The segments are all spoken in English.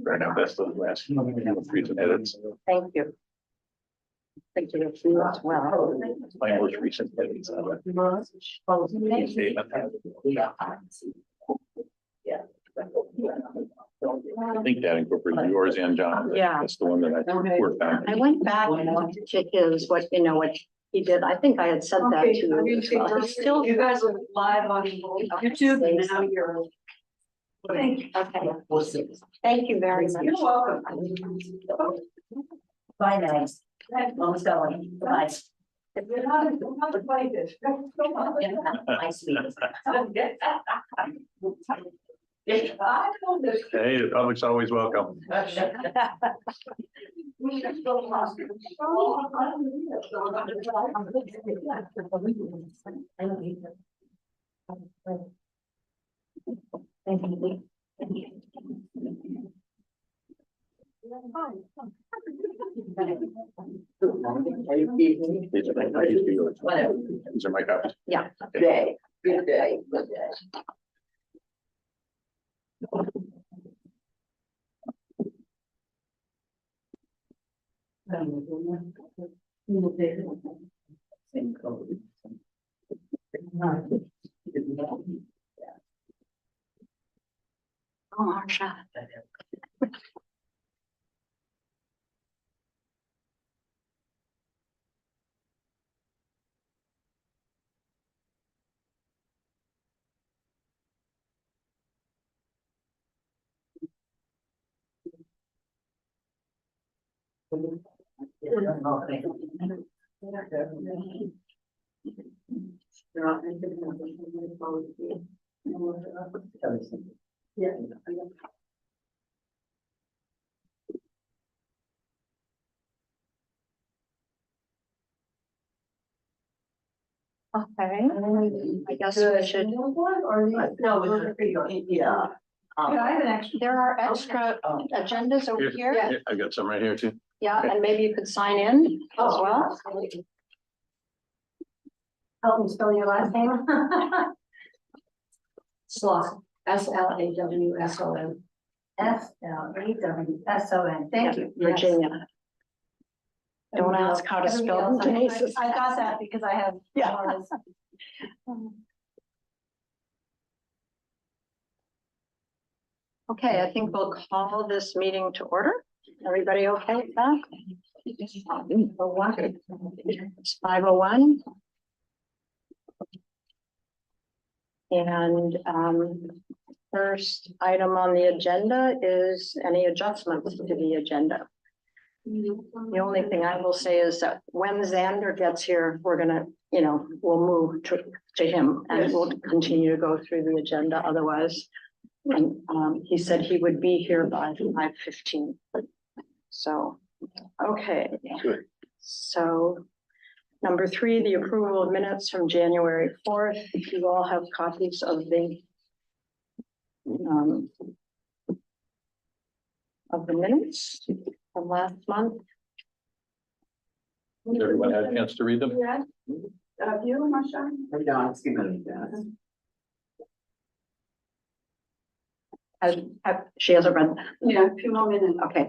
Right now, that's the last recent edits. Thank you. Thank you as well. My most recent edits. Statement. I think that incorporated yours and John. Yeah. That's the one that I worked on. I went back and looked at his, what he did. I think I had said that to you. He's still. You guys are live on YouTube and now you're. Okay. Thank you very much. You're welcome. Bye, guys. Mom's going. Bye. You're not a play this. My sweet. I know this. Hey, the public's always welcome. These are my copies. Yeah. Good day, good day, good day. Same code. Oh, Marsha. Okay, I guess we should. Yeah. I have an extra. There are extra agendas over here. Yeah, I've got some right here too. Yeah, and maybe you could sign in as well. Help me spell your last name. Slauson, SLAWSON. SLAWSON, thank you. Virginia. Don't ask how to spell Denise's. I got that because I have. Yeah. Okay, I think we'll call this meeting to order. Everybody okay with that? It's 5:01. And first item on the agenda is any adjustments to the agenda. The only thing I will say is that when Xander gets here, we're gonna, we'll move to him and we'll continue to go through the agenda otherwise. And he said he would be here by 5:15. So, okay. Good. So number 3, the approval of minutes from January 4th. You all have copies of the minutes from last month. Has everyone had a chance to read them? Yeah. You, Marsha? She hasn't read that. Yeah, a few more minutes. Okay.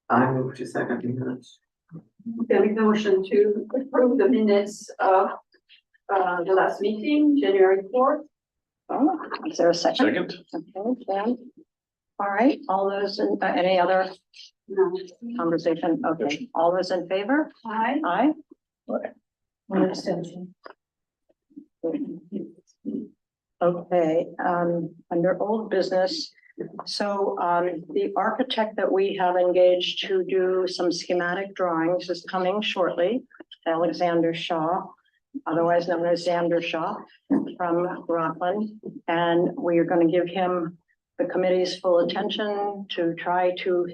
I move to second the minutes. Okay, make the motion to approve the minutes of the last meeting, January 4th. Oh, is there a second? Second? Okay, Dan. All right, all those, any other No. conversation? Okay, all those in favor? Aye. Aye. One extension. Okay, under old business. So, the architect that we have engaged to do some schematic drawings is coming shortly. Alexander Shaw, otherwise known as Xander Shaw from Rockland. And we are going to give him the committee's full attention to try to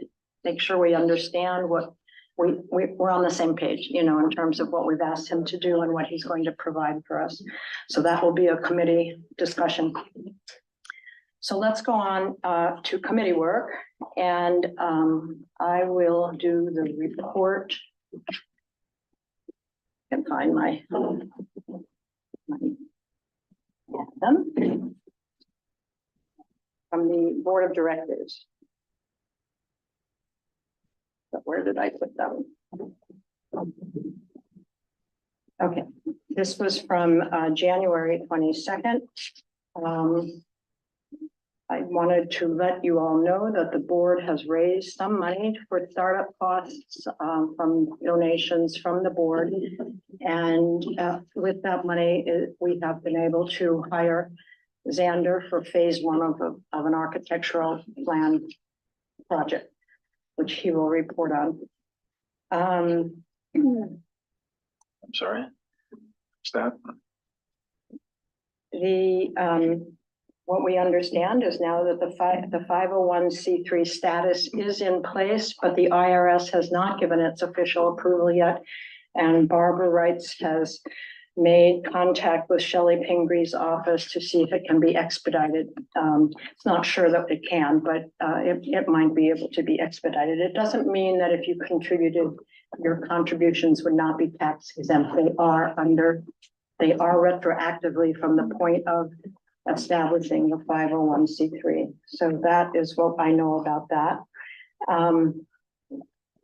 make sure we understand what we're on the same page, you know, in terms of what we've asked him to do and what he's going to provide for us. So that will be a committee discussion. So let's go on to committee work, and I will do the report. Can find my from the board of directors. But where did I put them? Okay, this was from January 22nd. I wanted to let you all know that the board has raised some money for startup costs from donations from the board. And with that money, we have been able to hire Xander for phase 1 of an architectural plan project, which he will report on. I'm sorry. What's that? What we understand is now that the 501c3 status is in place, but the IRS has not given its official approval yet. And Barbara Wrights has made contact with Shelley Pingree's office to see if it can be expedited. It's not sure that it can, but it might be able to be expedited. It doesn't mean that if you contributed, your contributions would not be tax exempt. They are retroactively from the point of establishing the 501c3. So that is what I know about that.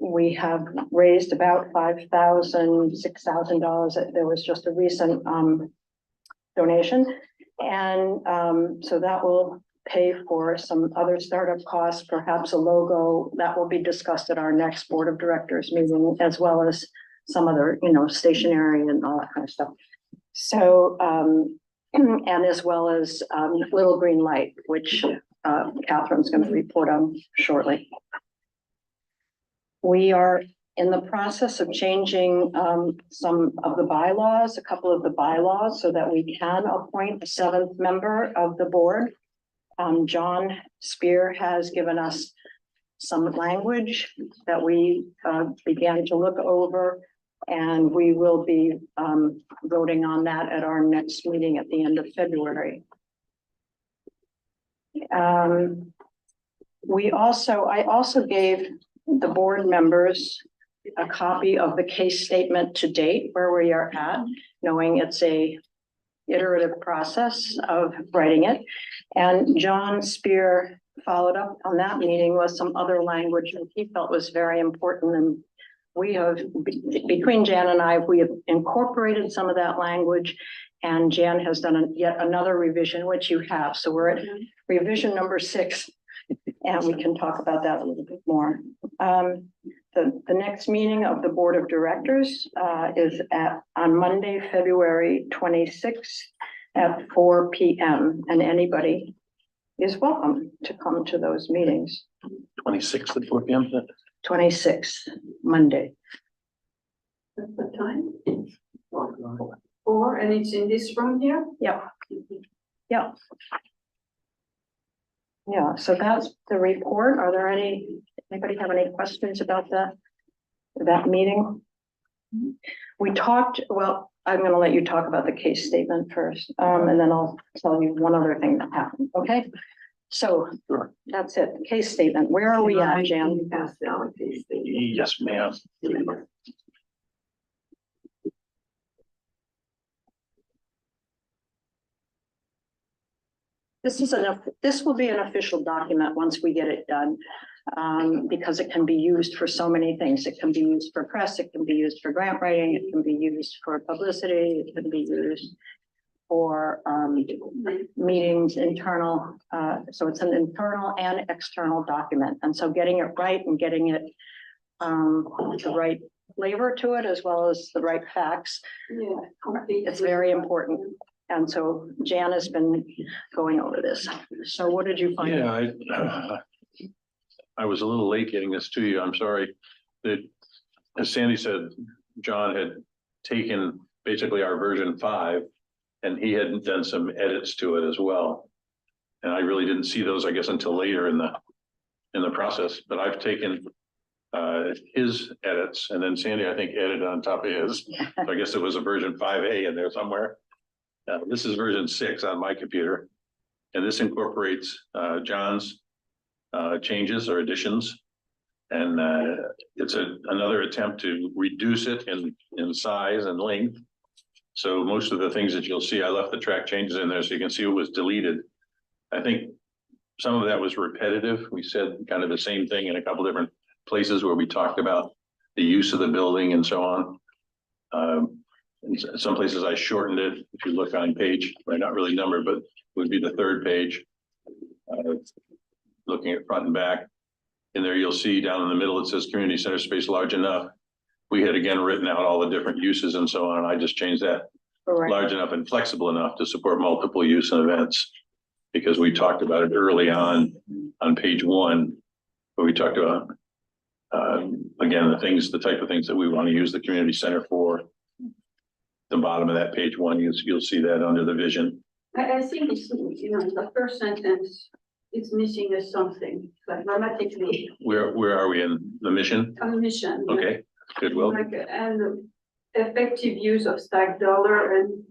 We have raised about $5,000, $6,000. There was just a recent donation. And so that will pay for some other startup costs, perhaps a logo that will be discussed at our next board of directors meeting, as well as some other, you know, stationery and all that kind of stuff. So, and as well as Little Green Light, which Catherine's going to report on shortly. We are in the process of changing some of the bylaws, a couple of the bylaws, so that we can appoint a 7th member of the board. John Spear has given us some language that we began to look over, and we will be voting on that at our next meeting at the end of February. I also gave the board members a copy of the case statement to date, where we are at, knowing it's a iterative process of writing it. And John Spear followed up on that meeting with some other language that he felt was very important. And we have, between Jan and I, we have incorporated some of that language, and Jan has done yet another revision, which you have. So we're at revision number 6, and we can talk about that a little bit more. The next meeting of the board of directors is on Monday, February 26th at 4 p.m. And anybody is welcome to come to those meetings. 26th at 4 p.m. 26th, Monday. That's the time. 4, and it's in this room here? Yeah. Yeah. Yeah, so that's the report. Are there anybody have any questions about that meeting? We talked, well, I'm going to let you talk about the case statement first, and then I'll tell you one other thing that happened. Okay. So Sure. That's it. Case statement. Where are we at, Jan? Pass down a case statement. Yes, ma'am. This will be an official document once we get it done, because it can be used for so many things. It can be used for press, it can be used for grant writing, it can be used for publicity, it can be used for meetings, internal, so it's an internal and external document. And so getting it right and getting it the right flavor to it as well as the right facts, Yeah. complete. it's very important. And so Jan has been going over this. So what did you find? Yeah, I was a little late getting this to you. I'm sorry. That, as Sandy said, John had taken basically our version 5 and he had done some edits to it as well. And I really didn't see those, I guess, until later in the process, but I've taken his edits and then Sandy, I think, edited on top of his. So I guess it was a version 5A in there somewhere. This is version 6 on my computer. And this incorporates John's changes or additions. And it's another attempt to reduce it in size and length. So most of the things that you'll see, I left the track changes in there so you can see what was deleted. I think some of that was repetitive. We said kind of the same thing in a couple different places where we talked about the use of the building and so on. In some places I shortened it. If you look on page, right, not really numbered, but would be the 3rd page. Looking at front and back. In there, you'll see down in the middle, it says community center space large enough. We had again written out all the different uses and so on. And I just changed that Correct. large enough and flexible enough to support multiple use and events. Because we talked about it early on page 1, where we talked about, again, the type of things that we want to use the community center for. The bottom of that page 1, you'll see that under the vision. I think it's, the first sentence, it's missing a something, like grammatically, Where are we in the mission? a mission. Okay, good, well, Like, and effective use of stack dollar and,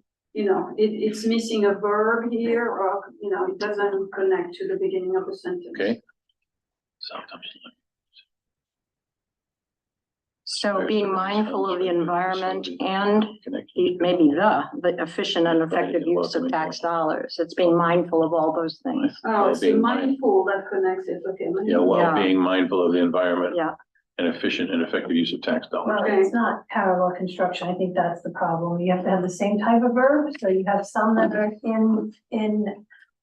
it's missing a verb here or, it doesn't connect to the beginning of the sentence. okay. So being mindful of the environment and Connect. maybe the efficient and effective use of tax dollars. It's being mindful of all those things. Oh, so Being mindful, that connects it, okay. Yeah, while Yeah. being mindful of the environment. Yeah. And efficient and effective use of tax dollars. Well, it's not parallel construction. I think that's the problem. You have to have the same type of verb. So you have some that are in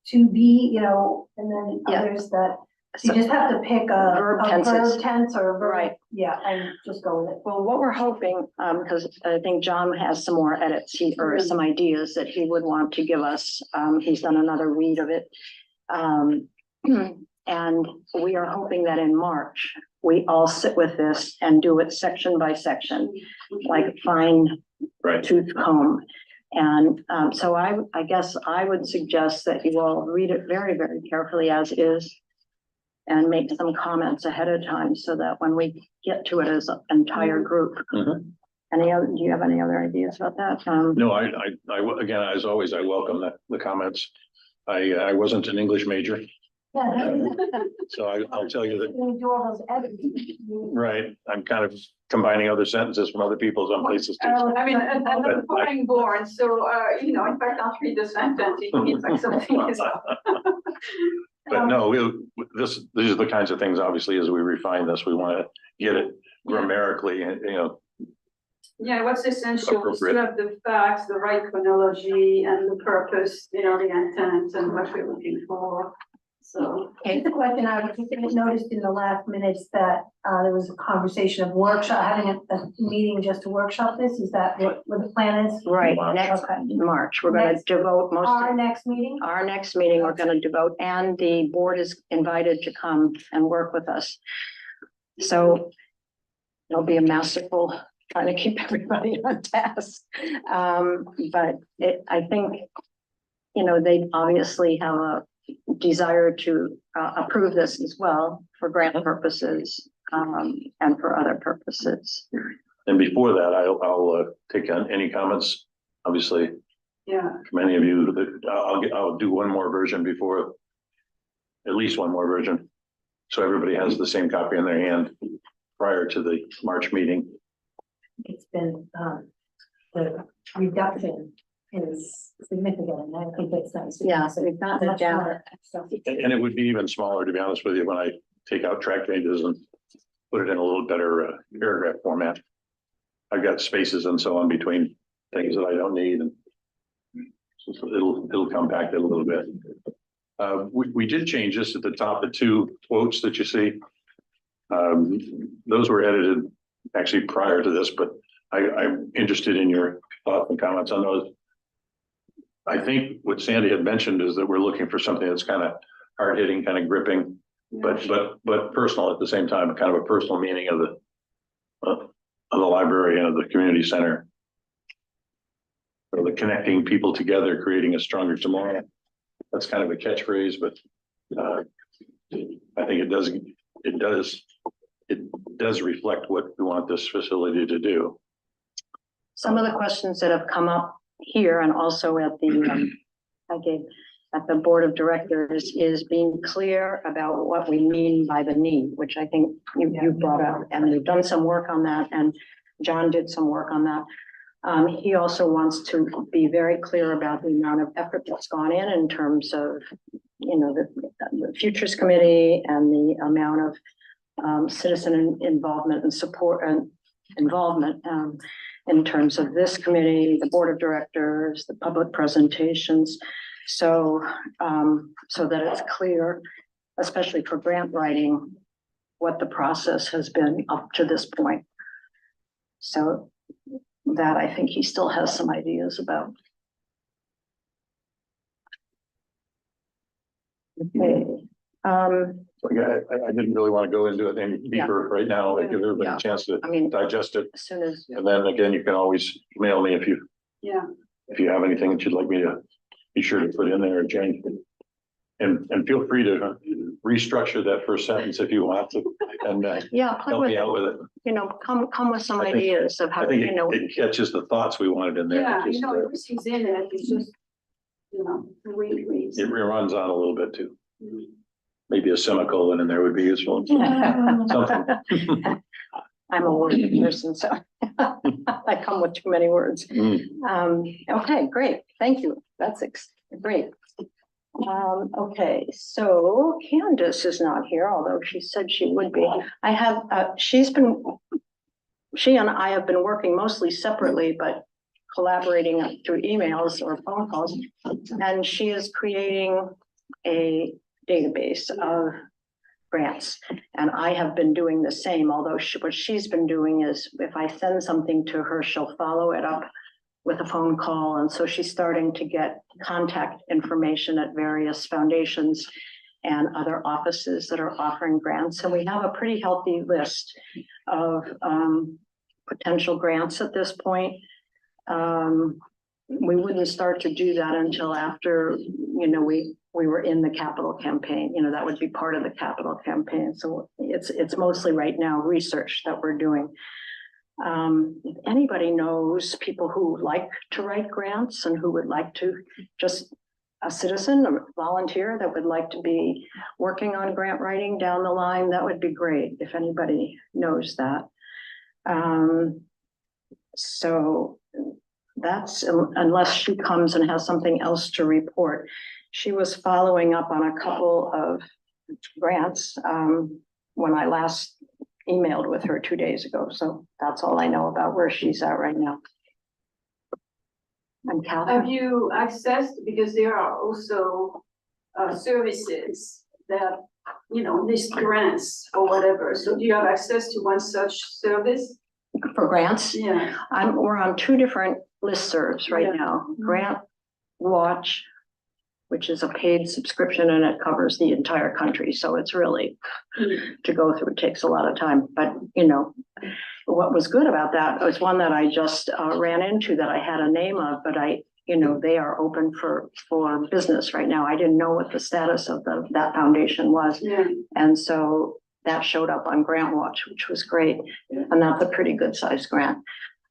to be, and then Yeah. others that you So, just have to pick Verb a tenses. verb tense or a verb. Right. Yeah, and just go with it. well, what we're hoping, because I think John has some more edits or some ideas that he would want to give us. He's done another read of it. And we are hoping that in March, we all sit with this and do it section by section, like fine Right, tooth comb. And so I guess I would suggest that you all read it very, very carefully as is. And make some comments ahead of time so that when we get to it as an entire group. Mhm. Do you have any other ideas about that? no, again, as always, I welcome the comments. I wasn't an English major, Yeah. so I'll tell you that, When you do all those edits. right, I'm kind of combining other sentences from other people some places too. I mean, and I'm foreign born, so, if I can't read the sentence, it means like something is. But no, these are the kinds of things, obviously, as we refine this, we want to get it grammatically, Yeah, what's essential is to Appropriate. have the facts, the right chronology and the purpose, the intent and what we're looking for. So, Just a question, I noticed in the last minutes that there was a conversation of workshop, having a meeting just to workshop this, is that what the plan is? Right, next Okay. March, we're gonna Next- devote most Our of next meeting? our next meeting, we're gonna devote, and the board is invited to come and work with us. So it'll be a masterful trying to keep everybody on task. But I think, they obviously have a desire to approve this as well for grant purposes and for other purposes. and before that, I'll take on any comments, obviously, yeah, from any of you, I'll do one more version before, at least one more version. So everybody has the same copy in their hand prior to the March meeting. It's been, the reduction is significant, and I think it's nice. Yeah, so we've gotten it Much down. more stuff. And it would be even smaller, to be honest with you, when I take out track changes and put it in a little better paragraph format. I've got spaces and so on between things that I don't need, and it'll come back a little bit. We did change this at the top, the two quotes that you see. Those were edited actually prior to this, but I'm interested in your thoughts and comments on those. I think what Sandy had mentioned is that we're looking for something that's kind of hard hitting, kind of gripping, but personal at the same time, kind of a personal meaning of the library and of the community center. Or the connecting people together, creating a stronger tomorrow. That's kind of a catchphrase, but I think it does reflect what we want this facility to do. Some of the questions that have come up here and also at the, at the board of directors is being clear about what we mean by the need, which I think you brought up, and we've done some work on that, and John did some work on that. He also wants to be very clear about the amount of effort that's gone in terms of, you know, the Futures Committee and the amount of citizen involvement and support and involvement in terms of this committee, the board of directors, the public presentations. So, so that it's clear, especially for grant writing, what the process has been up to this point. So that I think he still has some ideas about. Okay. Yeah, I didn't really want to go into it any deeper right now. Give everybody Yeah. a chance to I mean, digest it. as soon as, And then again, you can always email me if you have anything that you'd like me to be sure to put in there or change. And feel free to restructure that first sentence if you want to, and yeah, play help with me it, out with it. you know, come with some I think- ideas of how, I think you know, it catches the thoughts we wanted in there. Yeah, Just, you know, everything's in it, it's just, you know, rereads. it runs on a little bit too. Maybe a semicolon in there would be useful. I'm Something. a word person, so I come with too many words. Okay, great, thank you, that's great. Okay, so Candace is not here, although she said she would be. I have, she and I have been working mostly separately, but collaborating through emails or phone calls. And she is creating a database of grants. And I have been doing the same, although what she's been doing is if I send something to her, she'll follow it up with a phone call. And so she's starting to get contact information at various foundations and other offices that are offering grants. And we have a pretty healthy list of potential grants at this point. We wouldn't start to do that until after, you know, we were in the capital campaign, you know, that would be part of the capital campaign. So it's mostly right now research that we're doing. If anybody knows people who like to write grants and who would like to, just a citizen or volunteer that would like to be working on grant writing down the line, that would be great if anybody knows that. So that's, unless she comes and has something else to report. She was following up on a couple of grants when I last emailed with her 2 days ago. So that's all I know about where she's at right now. And Have Catherine, you accessed, because there are also services that, you know, list grants or whatever. So do you have access to one such service? for grants, Yeah. we're on two different listservs right Yeah. now. Grant Watch, which is a paid subscription and it covers the entire country. So it's really to go through, it takes a lot of time, but you know, what was good about that was one that I just ran into that I had a name of, but you know, they are open for business right now. I didn't know what the status of that foundation was. Yeah. And so that showed up on Grant Watch, which was great. And that's a pretty good sized grant.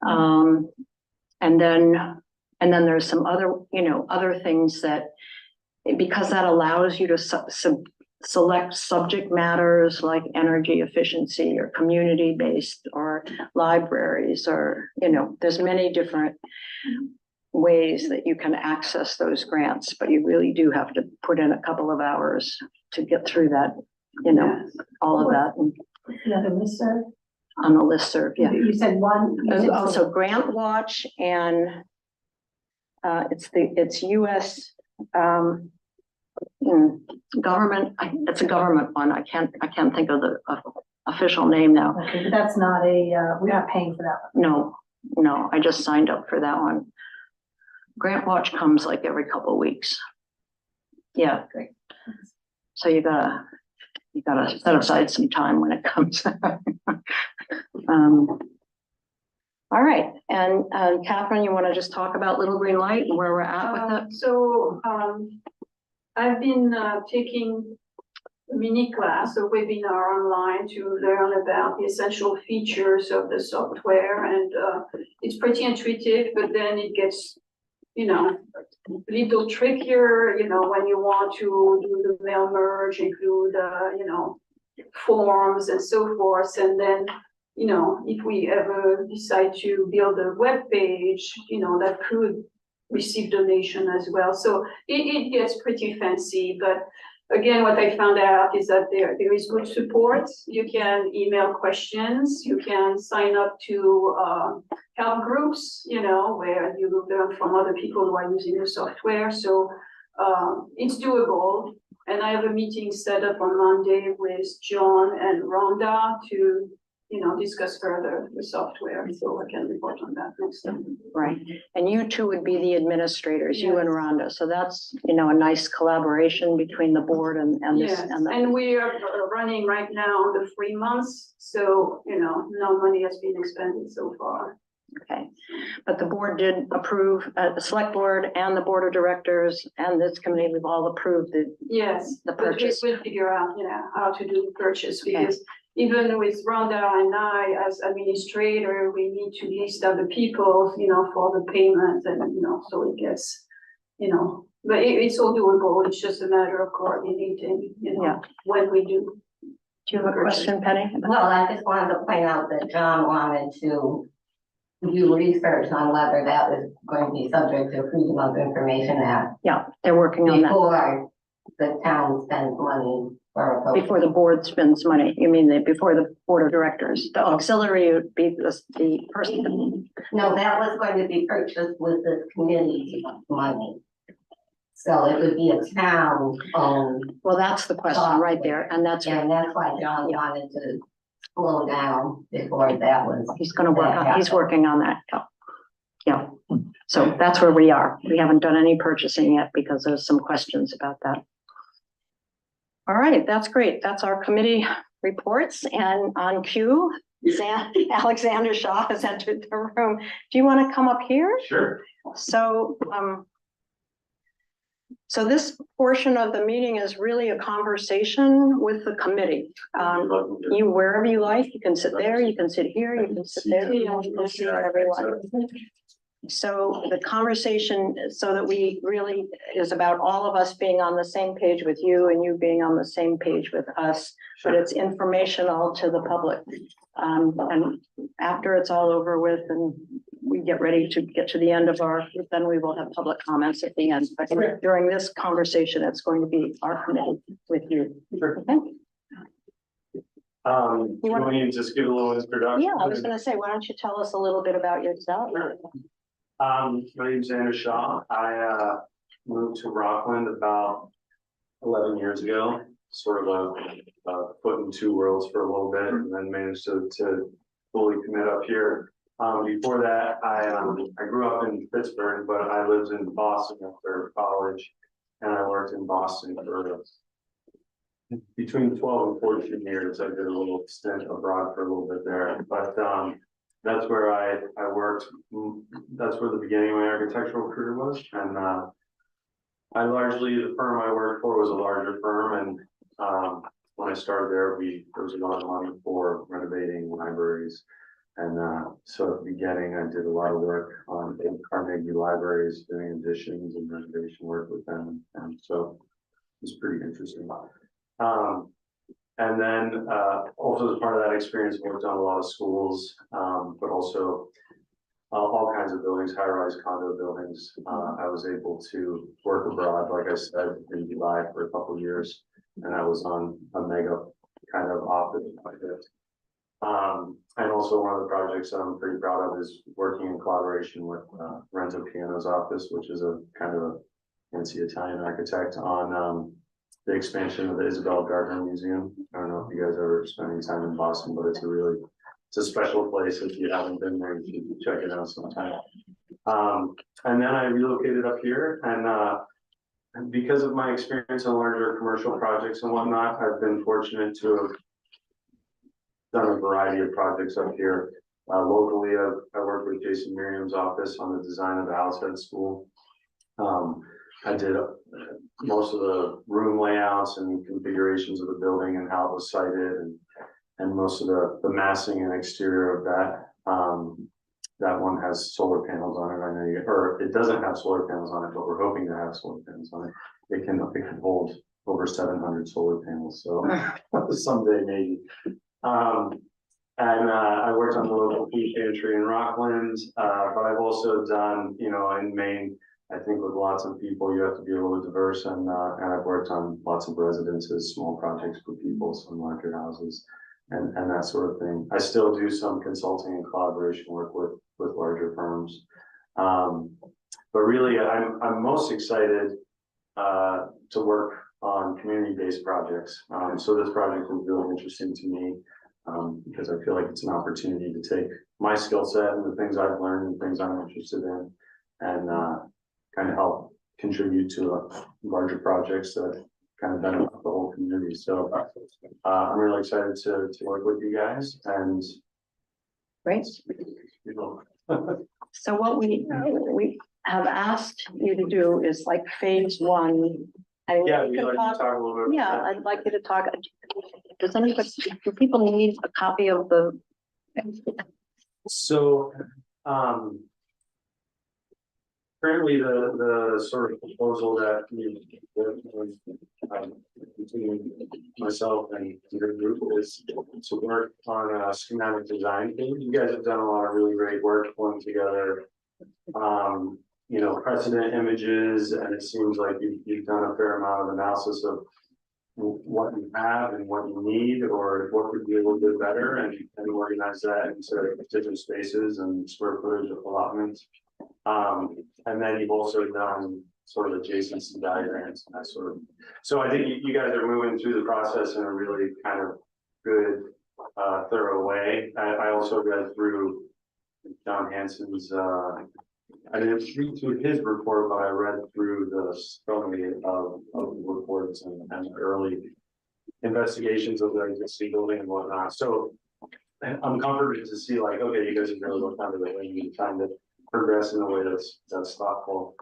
And then there's some other, you know, other things that, because that allows you to select subject matters like energy efficiency or community-based or libraries, or, you know, there's many different ways that you can access those grants, but you really do have to put in a couple of hours to get through that, you know, all of that Another listserv? on the listserv, yeah. You said one. There's also Grant Watch and it's US, government, it's a government one. I can't think of the official name now. Okay, but that's not we're not paying for that one. No, I just signed up for that one. Grant Watch comes like every couple of weeks. Yeah, Great. so you gotta set aside some time when it comes. All right, and Catherine, you want to just talk about Little Green Light and where we're at with it? So, I've been taking a mini class, a webinar online to learn about the essential features of the software, and it's pretty intuitive, but then it gets, you know, a little trickier, you know, when you want to do the mail merge, include, you know, forms and so forth, and then, you know, if we ever decide to build a web page, you know, that could receive donation as well. So it gets pretty fancy, but again, what I found out is that there is good support. You can email questions, you can sign up to help groups, you know, where you learn from other people who are using the software. So it's doable. And I have a meeting set up on Monday with John and Rhonda to, you know, discuss further the software, so I can report on that next time. Right, and you two would be the administrators, you and Yes. Rhonda, so that's, you know, a nice collaboration between the board and this. Yes, And the, and we are running right now the 3 months, so, you know, no money has been expended so far. okay, but the board did approve, the select board and the board of directors and this committee, we've all approved the Yes, The but we purchase. will figure out, you know, how to do the purchase, Okay. because even with Rhonda and I as administrator, we need to list other people, you know, for the payment and, you know, so it gets, you know, but it's all doable. It's just a matter of coordinating, you Yeah. know, when we do. Do you have a question, Penny? Well, I just wanted to point out that John wanted to do research on whether that was going to be subject to Freedom of Information Act Yeah, they're working on that before the town spends money for a. before the board spends money. You mean before the board of directors? The auxiliary would be the person. No, that was going to be purchased with this committee's money. So it would be a town owned, Well, that's the question right there, and that's and that's why John wanted to slow down before that was. he's gonna work on, he's working on that. Yeah. So that's where we are. We haven't done any purchasing yet because there's some questions about that. All right, that's great. That's our committee reports, and on cue, Alexander Shaw has entered the room. Do you want to come up here? Sure. So, so this portion of the meeting is really a conversation with the committee. You, wherever you like, you can sit there, you can sit here, you can sit there, you can see everyone. So the conversation, so that we really is about all of us being on the same page with you and you being on the same page with us, but it's informational to the public. And after it's all over with and we get ready to get to the end of then we will have public comments at the end. But during this conversation, it's going to be our committee with you. Okay? You want me to just give a little introduction? Yeah, I was gonna say, why don't you tell us a little bit about yourself? Sure. My name's Xander Shaw. I moved to Rockland about 11 years ago, sort of a foot in two worlds for a little bit, and then managed to fully commit up here. Before that, I grew up in Pittsburgh, but I lived in Boston after college, and I worked in Boston for between 12 and 14 years. I did a little stint abroad for a little bit there, but that's where I worked. That's where the beginning of my architectural career was. And the firm I worked for was a larger firm. And when I started there, there was a lot of money for renovating libraries. And so at the beginning, I did a lot of work on Carnegie libraries, doing additions and renovation work with them. And so it was pretty interesting. And then also as part of that experience, I worked on a lot of schools, but also all kinds of buildings, high-rise condo buildings. I was able to work abroad, like I said, in Dubai for a couple of years, and I was on a mega kind of office project. And also one of the projects that I'm pretty proud of is working in collaboration with Renzo Piano's office, which is a kind of a fancy Italian architect on the expansion of the Isabel Gardner Museum. I don't know if you guys ever spent any time in Boston, but it's a special place. If you haven't been there, you should check it out sometime. And then I relocated up here, and because of my experience on larger commercial projects and whatnot, I've been fortunate to have done a variety of projects up here. Locally, I worked with Jason Miriam's office on the design of the Househead School. I did most of the room layouts and configurations of the building and how it was sited, and most of the massing and exterior of that. That one has solar panels on it. I know or it doesn't have solar panels on it, but we're hoping to have solar panels on it. It can hold over 700 solar panels, so someday maybe. I worked on the local food pantry in Rockland, but I've also done, in Maine, I think with lots of people, you have to be a little diverse, and I've worked on lots of residences, small projects for people, some larger houses, and that sort of thing. I still do some consulting and collaboration work with larger firms. But really, I'm most excited to work on community-based projects. So this project was really interesting to me because I feel like it's an opportunity to take my skill set and the things I've learned and things I'm interested in, and kind of help contribute to larger projects that kind of benefit the whole community. So I'm really excited to work with you guys, and Great. So what we have asked you to do is like phase one. I mean, Yeah, you we'd can like to talk- talk a little bit. Yeah, I'd like you to talk. Does anybody, do people need a copy of the? So, currently the sort of proposal that between myself and your group is to work on a schematic design thing. You guys have done a lot of really great work pulling together, precedent images, and it seems like you've done a fair amount of analysis of what you have and what you need, or what could be a little bit better, and organize that into different spaces and square footage of allotments. And then you've also done sort of adjacency diagrams and that sort of. So I think you guys are moving through the process in a really kind of good, thorough way. I also read through John Hansen's, I didn't read through his report, but I read through the summary of the reports and early investigations of the existing building and whatnot. So I'm comforted to see, like, okay, you guys have really looked under the wing and trying to progress in a way that's thoughtful.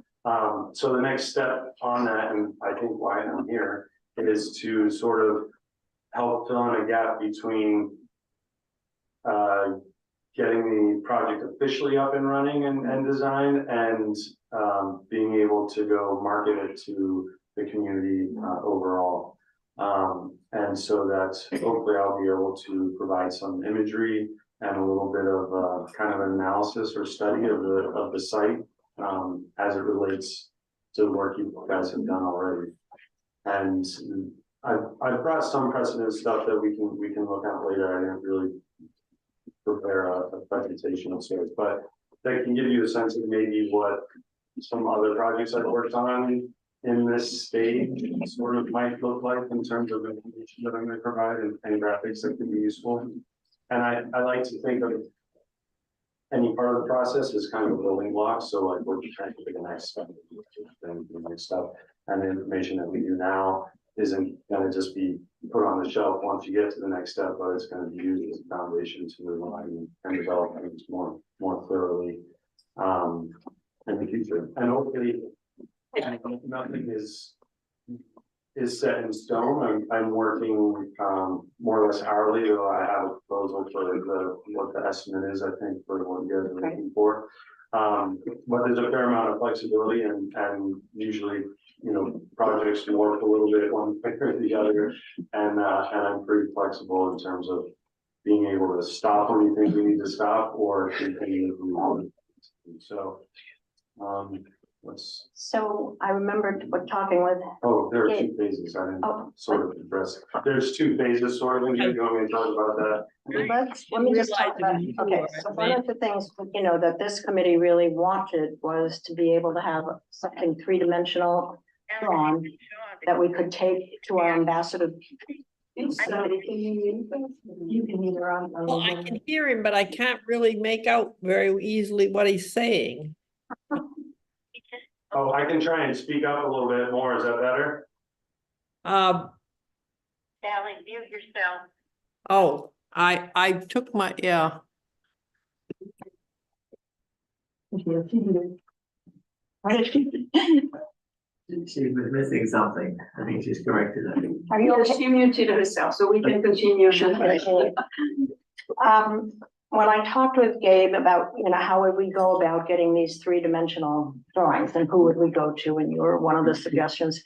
So the next step on that, and I think why I'm here, is to sort of help fill in a gap between getting the project officially up and running and design, and being able to go market it to the community overall. And so that hopefully I'll be able to provide some imagery and a little bit of kind of an analysis or study of the site as it relates to the work you guys have done already. And I've brought some precedent stuff that we can look at later. I didn't really prepare a presentation of sorts, but that can give you a sense of maybe what some other projects I've worked on in this stage sort of might look like in terms of information that I'm going to provide and graphics that can be useful. And I like to think of any part of the process as kind of a building block. So like we're trying to pick the next step, then the next step, and the information that we do now isn't going to just be put on the shelf once you get to the next step, but it's going to be used as a foundation to move on and develop things more thoroughly in the future. And hopefully, nothing is set in stone. I'm working more or less hourly, though I have a proposal for what the estimate is, I think, for what you guys are looking for. But there's a fair amount of flexibility, and usually, projects morph a little bit one way or the other, and I'm pretty flexible in terms of being able to stop when you think we need to stop or continue if we want. So What's, So I remember talking with, oh, there are two phases, I didn't oh, sort of address. There's two phases sort of, and you want me to talk about that? let me just talk about, okay, so one of the things, you know, that this committee really wanted was to be able to have something three-dimensional drawn that we could take to our ambassador. You can either on. Well, I can hear him, but I can't really make out very easily what he's saying. Oh, I can try and speak up a little bit more, is that better? Sally, mute yourself. Oh, I took my, yeah, She's missing something. I think she's corrected it. Are you Yes, okay? she muted herself, so we can continue. When I talked with Gabe about, you know, how would we go about getting these three-dimensional drawings and who would we go to? And you were one of the suggestions.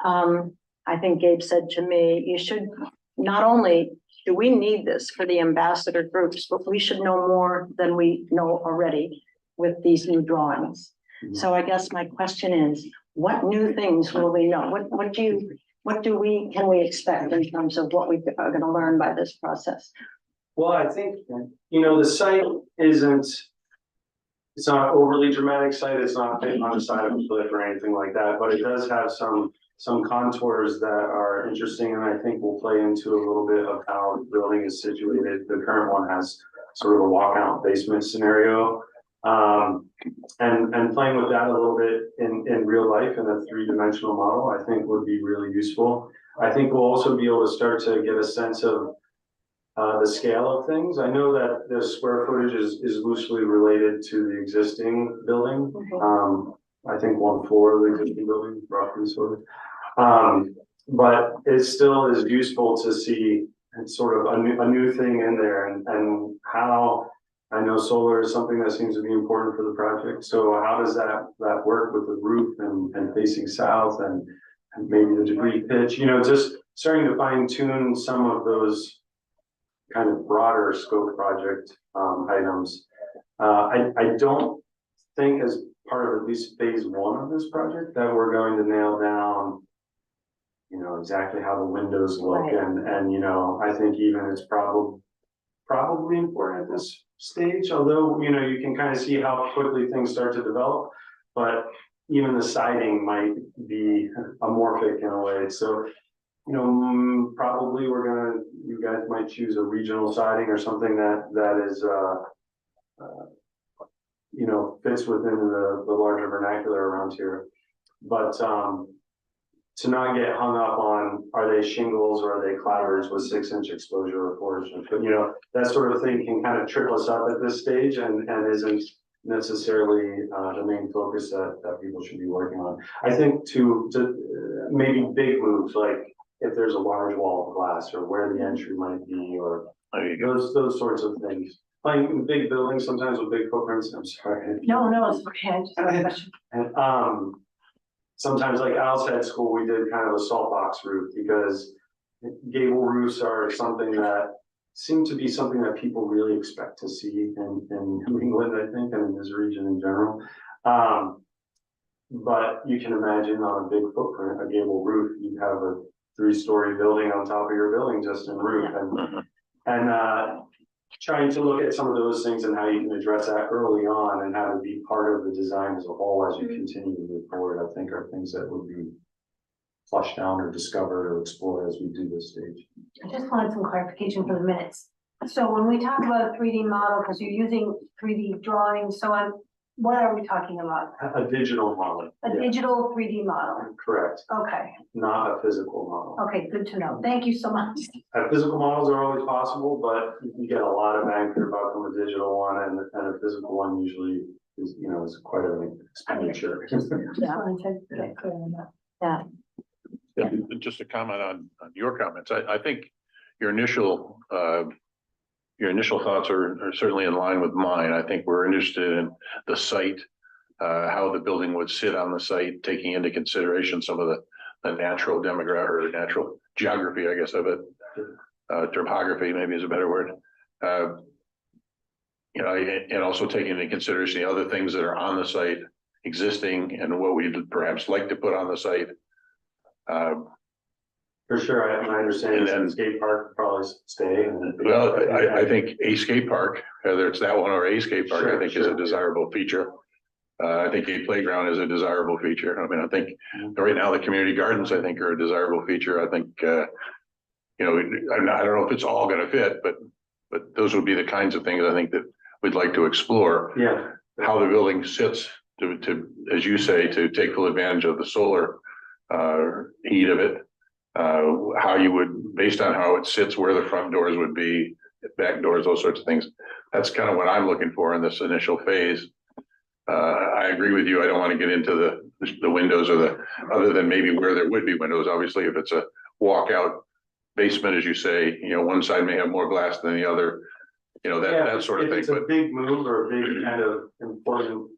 I think Gabe said to me, you should, not only do we need this for the ambassador groups, but we should know more than we know already with these new drawings. So I guess my question is, what new things will we know? Can we expect in terms of what we are gonna learn by this process? Well, I think, you know, the site isn't, it's not an overly dramatic site, it's not on the side of a cliff or anything like that, but it does have some contours that are interesting and I think will play into a little bit of how the building is situated. The current one has sort of a walkout basement scenario. And playing with that a little bit in real life in a three-dimensional model, I think would be really useful. I think we'll also be able to start to get a sense of the scale of things. I know that the square footage is loosely related to the existing building. I think 1/4 of the existing building, roughly sort of. But it still is useful to see sort of a new thing in there and how, I know solar is something that seems to be important for the project. So how does that work with the roof and facing south and maybe the degree pitch, you know, just starting to fine tune some of those kind of broader scope project items. I don't think as part of at least phase one of this project that we're going to nail down, you know, exactly how the windows look. Right. And, you know, I think even it's probably important at this stage, although, you know, you can kind of see how quickly things start to develop, but even the siding might be amorphic in a way. So, you know, probably you guys might choose a regional siding or something that is, you know, fits within the larger vernacular around here. But, to not get hung up on, are they shingles or are they cladders with 6-inch exposure or 4-inch, but you know, that sort of thing can kind of trip us up at this stage and isn't necessarily the main focus that people should be working on. I think to maybe big moves, like if there's a large wall of glass or where the entry might be, or There you go. those sorts of things. Like in big buildings, sometimes with big footprints, I'm sorry. No, it's okay. I just have a question. And, sometimes like Al's Head School, we did kind of a salt box roof because gable roofs are something that seem to be something that people really expect to see in New England, I think, and in this region in general. But you can imagine on a big footprint, a gable roof, you have a 3-story building on top of your building just in roof and trying to look at some of those things and how you can address that early on and have it be part of the design as a whole as you continue to move forward, I think are things that would be flushed down or discovered or explored as we do this stage. I just wanted some clarification for the minutes. So when we talk about a 3D model, because you're using 3D drawings, what are we talking about? A digital model. A yeah, digital 3D model? correct, Okay, not a physical model. okay, good to know. Thank you so much. Physical models are always possible, but you get a lot of bang for your buck from a digital one and a physical one usually is, you know, is quite an expenditure. Just wanted to get clear on that. Yeah, just a comment on your comments. I think your initial thoughts are certainly in line with mine. I think we're interested in the site, how the building would sit on the site, taking into consideration some of the natural demographic or natural geography, I guess, of it. Topography maybe is a better word. You know, and also taking into consideration the other things that are on the site existing and what we'd perhaps like to put on the site. For sure, my understanding is And the skate park would probably stay. Well, I think a skate park, whether it's that one or a skate park, I Sure, think is a sure. desirable feature. I think a playground is a desirable feature. I mean, I think right now the community gardens, I think, are a desirable feature. I think, you know, I don't know if it's all gonna fit, but those would be the kinds of things I think that we'd like to explore. Yeah, How the building sits to, as you say, to take full advantage of the solar heat of it. How you would, based on how it sits, where the front doors would be, back doors, those sorts of things. That's kind of what I'm looking for in this initial phase. I agree with you. I don't want to get into the windows or the, other than maybe where there would be windows. Obviously, if it's a walkout basement, as you say, you know, one side may have more glass than the other, you know, that sort of if thing. it's a But big move or a big kind of important.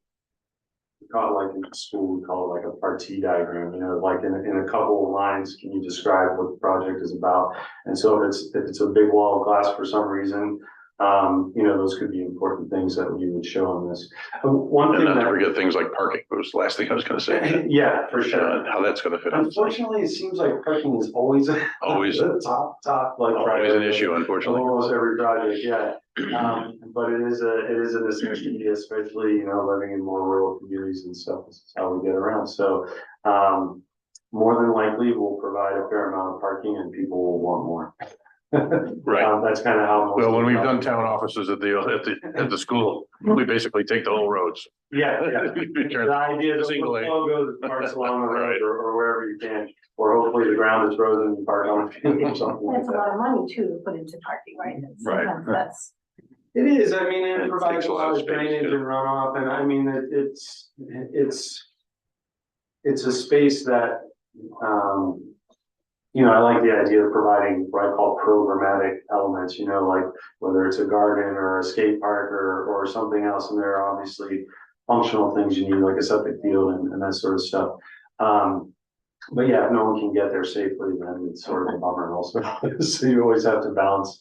We call it like in school, we call it like a partie diagram, you know, like in a couple of lines, can you describe what the project is about? And so if it's a big wall of glass for some reason, you know, those could be important things that we would show on this. One and thing not to that, forget things like parking was the last thing I was gonna say. yeah, for sure. How that's gonna fit on the site. Unfortunately, it seems like parking is always Always, the top, like. always an priority. issue, unfortunately. Almost every project, yeah. But it is a necessity, especially, you know, living in more rural communities and stuff. This is how we get around. So, more than likely, we'll provide a fair amount of parking and people will want more. Right. That's kind of how. most Well, of when the we've done projects- town offices at the school, we basically take the whole roads. Yeah, yeah. The idea is Single lane. goes parks along the road Right. or wherever you can, or hopefully the ground is frozen and you park on it or something like That's a that. lot of money too, to put into parking, right? Right. Sometimes That's, It is, I mean, It it provides takes a lot of space, drainage yeah. and runoff, and I mean, it's a space that, you know, I like the idea of providing what I call programmatic elements, you know, like whether it's a garden or a skate park or something else, and there are obviously functional things you need, like a septic field and that sort of stuff. But yeah, if no one can get there safely, then it's sort of a bummer also. So you always have to balance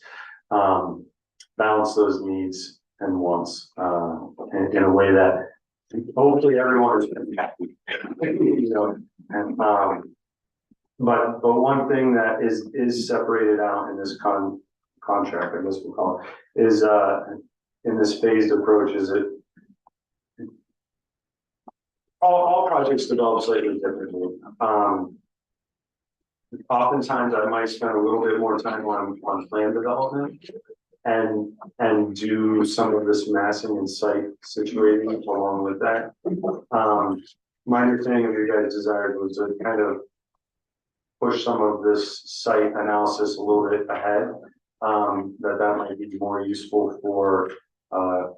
those needs and wants, in a way that hopefully everyone is happy. You know, and, but one thing that is separated out in this contract, I guess we'll call it, is, in this phased approach is it. All projects develop slightly differently. Oftentimes I might spend a little bit more time on plan development and do some of this massing and site situating along with that. My understanding of your guys' desire was to kind of push some of this site analysis a little bit ahead. That might be more useful for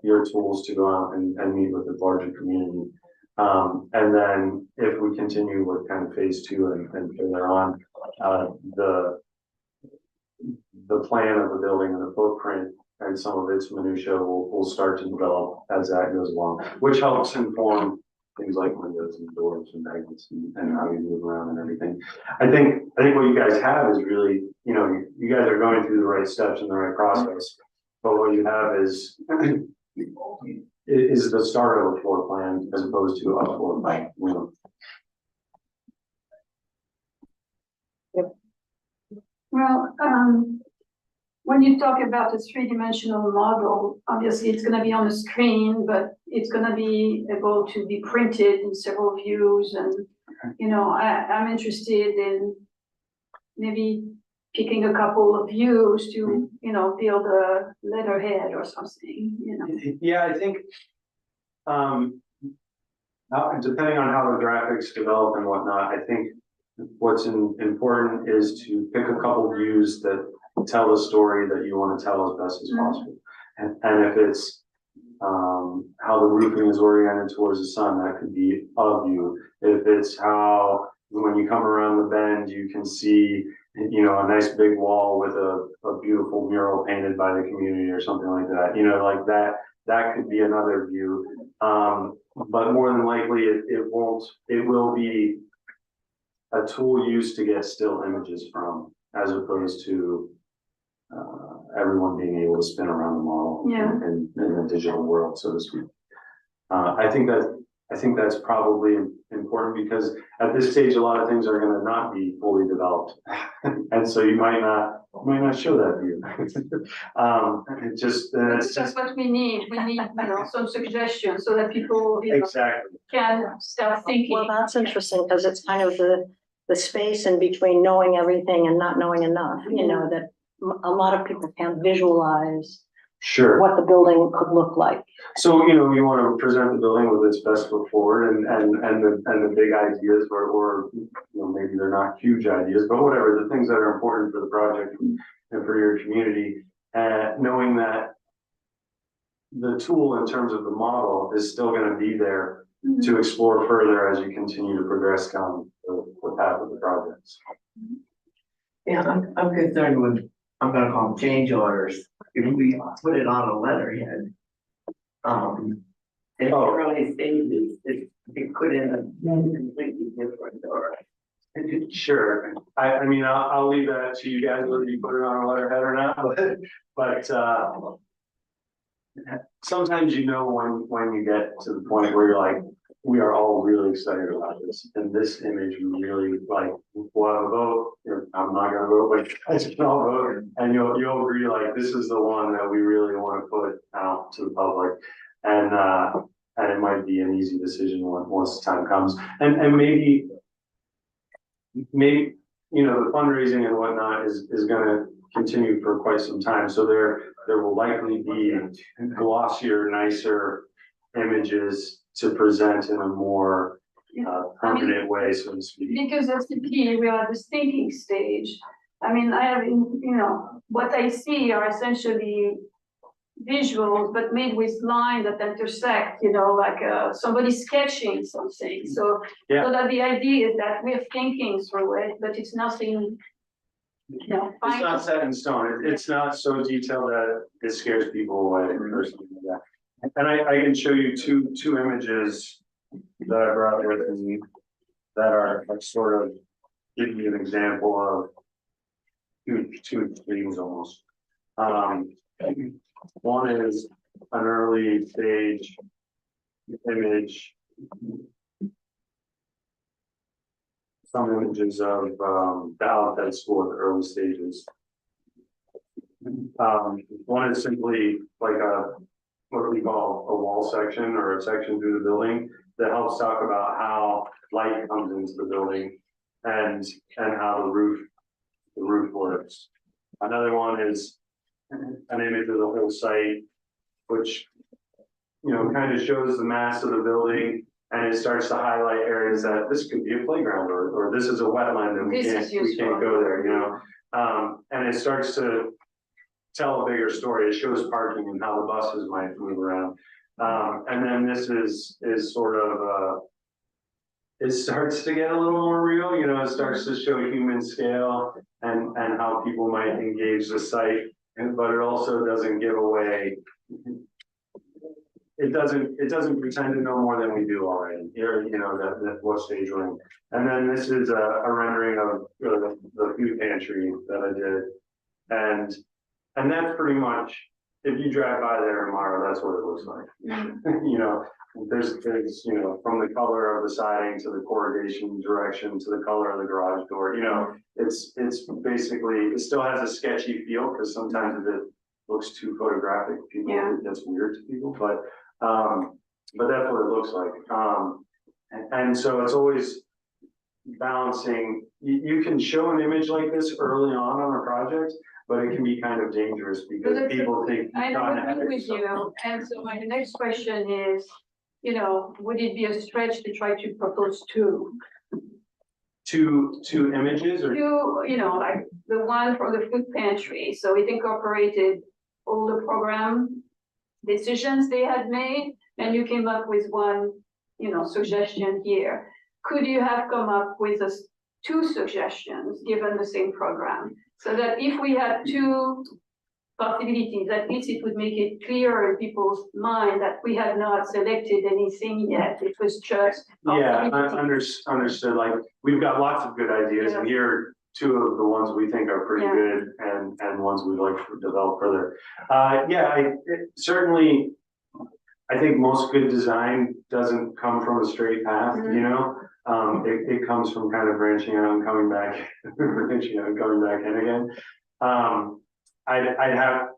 your tools to go out and meet with the larger community. And then if we continue with kind of phase 2 and further on, the plan of the building and the footprint and some of its minutia will start to develop as that goes along, which helps inform things like windows and doors and magnets and how you move around and everything. I think what you guys have is really, you know, you guys are going through the right steps and the right process, but what you have is the start of a floor plan as opposed to a floor plan, you know. Well, when you talk about a three-dimensional model, obviously it's gonna be on the screen, but it's gonna be able to be printed in several views and, you know, I'm interested in maybe picking a couple of views to, you know, build a letterhead or something, you know. Yeah, I think, depending on how the graphics develop and whatnot, I think what's important is to pick a couple views that tell the story that you want to tell as best as possible. And if it's how the roofing is oriented towards the sun, that could be a view. If it's how when you come around the bend, you can see, you know, a nice big wall with a beautiful mural painted by the community or something like that, you know, like that could be another view. But more than likely it will be a tool used to get still images from, as opposed to everyone being able to spin around the model Yeah. in the digital world, so to speak. I think that I think that's probably important because at this stage, a lot of things are gonna not be fully developed. And so you might not show that view. It just, It's just what we need. We need, some suggestions so that people, exactly, can start thinking. Well, that's interesting because it's kind of the space in between knowing everything and not knowing enough, that a lot of people can't visualize sure. what the building could look like. So, you want to present the building with its best foot forward and the big ideas or, maybe they're not huge ideas, but whatever, the things that are important for the project and for your community. Knowing that the tool in terms of the model is still going to be there to explore further as you continue to progress down the path of the projects. Yeah, I'm concerned with, I'm gonna call them change orders. If we put it on a letterhead. In the early stages, it could end up completely different or. Sure, I mean, I'll leave that to you guys whether you put it on a letterhead or not, but sometimes when you get to the point where you're like, we are all really excited about this, and this image we really like, we'll have a vote, I'm not gonna vote, but you guys can all vote, and you'll agree like, this is the one that we really wanna put out to the public, and it might be an easy decision once the time comes, and maybe, the fundraising and whatnot is gonna continue for quite some time, so there will likely be glossier, nicer images to present in a more permanent way, so to speak. Because that's the key, we are at the thinking stage. I mean, I have, what I see are essentially visuals, but made with lines that intersect, like somebody sketching something. So that the idea is that we're thinking through it, but it's nothing, It's not set in stone. It's not so detailed that it scares people away or something like that. And I can show you two images that I brought with me that are sort of giving you an example of two things almost. One is an early stage image. Some images of the Alfred School at the early stages. One is simply like what we call a wall section or a section through the building that helps talk about how light comes into the building and how the roof works. Another one is an image of the whole site, which kind of shows the mass of the building, and it starts to highlight areas that this could be a playground or this is a wetland and we can't go there, and it starts to tell a bigger story. It shows parking and how the buses might move around. And then this is sort of it starts to get a little more real, it starts to show human scale and how people might engage the site, but it also doesn't give away. It doesn't pretend to know more than we do already. That what stage we're in. And then this is a rendering of the food pantry that I did, and that's pretty much, if you drive by there tomorrow, that's what it looks like. There's from the color of the siding to the corrugation direction to the color of the garage door. It's basically, it still has a sketchy feel because sometimes if it looks too photographic, that's weird to people, but that's what it looks like. And so it's always balancing. You can show an image like this early on a project, but it can be kind of dangerous because people think. I agree with you, and so my next question is, would it be a stretch to try to propose two images or? Like the one from the food pantry, so it incorporated all the program decisions they had made, and you came up with one, suggestion here. Could you have come up with two suggestions given the same program? So that if we had two possibilities, at least it would make it clear in people's mind that we had not selected anything yet. It was just. Yeah, understood. Like, we've got lots of good ideas, and here are two of the ones we think are pretty good and ones we'd like to develop further. Certainly, I I think most good design doesn't come from a straight path, you know? It comes from kind of branching out and coming back, branching out and coming back in again. I'd have,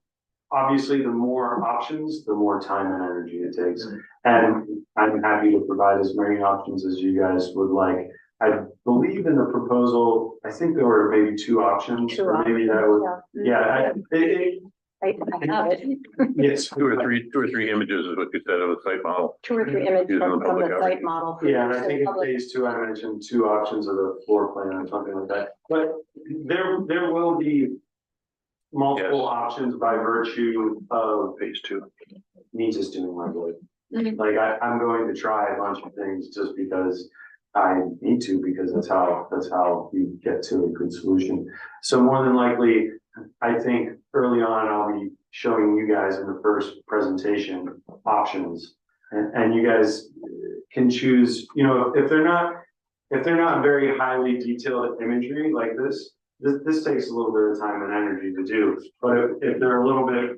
obviously, the more options, the more time and energy it takes. And I'm happy to provide as many options as you guys would like. I believe in the proposal, I think there were maybe 2 options, Two or maybe that was, yeah, I have it, yes. Two or three images is what you said of the site model. 2 or 3 images Using the from public the outreach. site model. Yeah, and I think in Public- phase 2, I mentioned 2 options of the floor plan or something like that. But there will be multiple Yes. options by virtue of Phase 2. me just doing my work. Mhm. Like I'm going to try a bunch of things just because I need to, because that's how you get to a good solution. So more than likely, I think early on, I'll be showing you guys in the first presentation options. And you guys can choose, you know, if they're not very highly detailed imagery like this takes a little bit of time and energy to do. But if they're a little bit,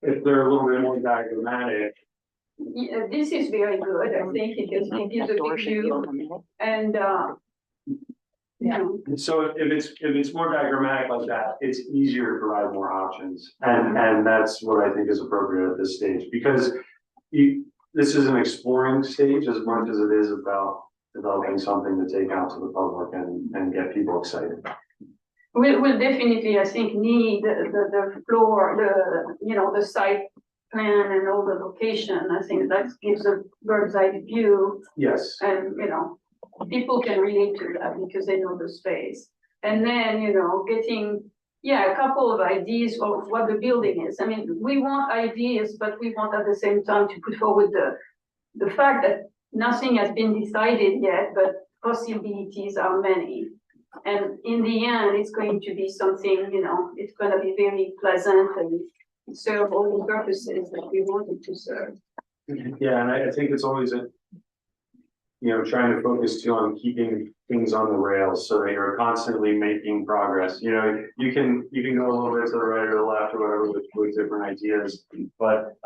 if they're a little bit more diagrammatic, Yeah, this is very good, I think, because it gives a That door big should be view illuminated. and, you know, so if it's more diagrammatic like that, it's easier to provide more options. And that's what I think is appropriate at this stage, because this is an exploring stage as much as it is about developing something to take out to the public and get people excited. we'll definitely, I think, need the floor, you know, the site plan and all the location. I think that gives a bird's eye view Yes, and, you know, people can relate to that because they know the space. And then, you know, getting, yeah, a couple of ideas of what the building is. I mean, we want ideas, but we want at the same time to put forward the fact that nothing has been decided yet, but possibilities are many. And in the end, it's going to be something, you know, it's gonna be very pleasant and serve all the purposes that we wanted to serve. yeah, and I think it's always trying to focus too on keeping things on the rails so that you're constantly making progress. You know, you can go a little bit to the right or the left or whatever with different ideas, but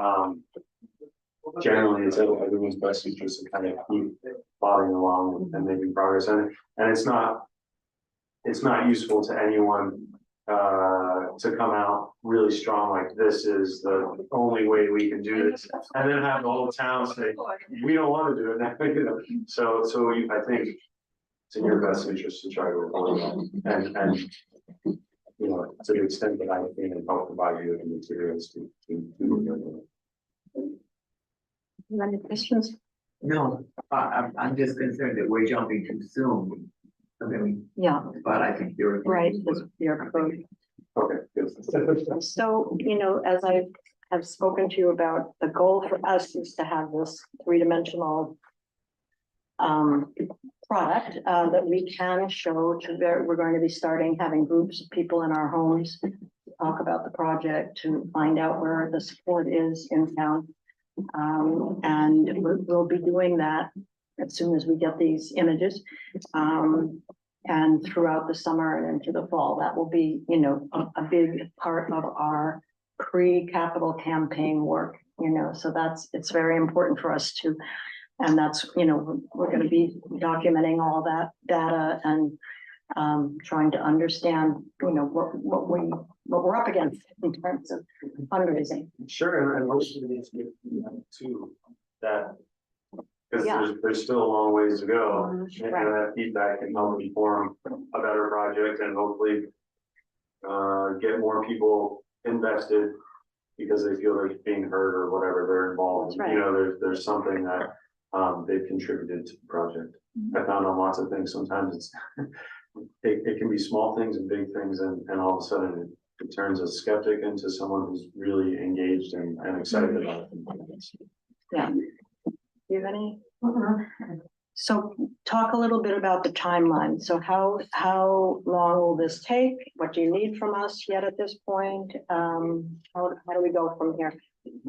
generally it's everyone's best interest to kind of keep plodding along and making progress. And it's not useful to anyone to come out really strong like this is the only way we can do this, and then have the whole town say, we don't want to do it now, you know. So I think it's in your best interest to try to avoid that, and you know, to the extent that I can help provide you with the materials to do Any questions? No, I'm just concerned that we're jumping too soon. I mean, Yeah, but I think you're. right, that's your approach. Okay, good. So, you know, as I have spoken to you about, the goal for us is to have this 3-dimensional product that we can show to we're going to be starting having groups of people in our homes to talk about the project, to find out where the support is in town. And we'll be doing that as soon as we get these images. And throughout the summer and into the fall, that will be, you know, a big part of our pre-capital campaign work, you know, so it's very important for us to, and that's, you know, we're going to be documenting all that data and trying to understand, you know, what we're up against in terms of fundraising. Sure, and hopefully it's too, that, because Yeah. there's still a long ways to go. And Right. that feedback can help inform a better project and hopefully get more people invested because they feel they're being heard or whatever, they're involved. That's right. You know, there's something that they've contributed to the project. I found on lots of things, sometimes it's it can be small things and big things, and all of a sudden it turns a skeptic into someone who's really engaged and excited about it. Yeah. Do you have any? So talk a little bit about the timeline. So how long will this take? What do you need from us yet at this point? How do we go from here?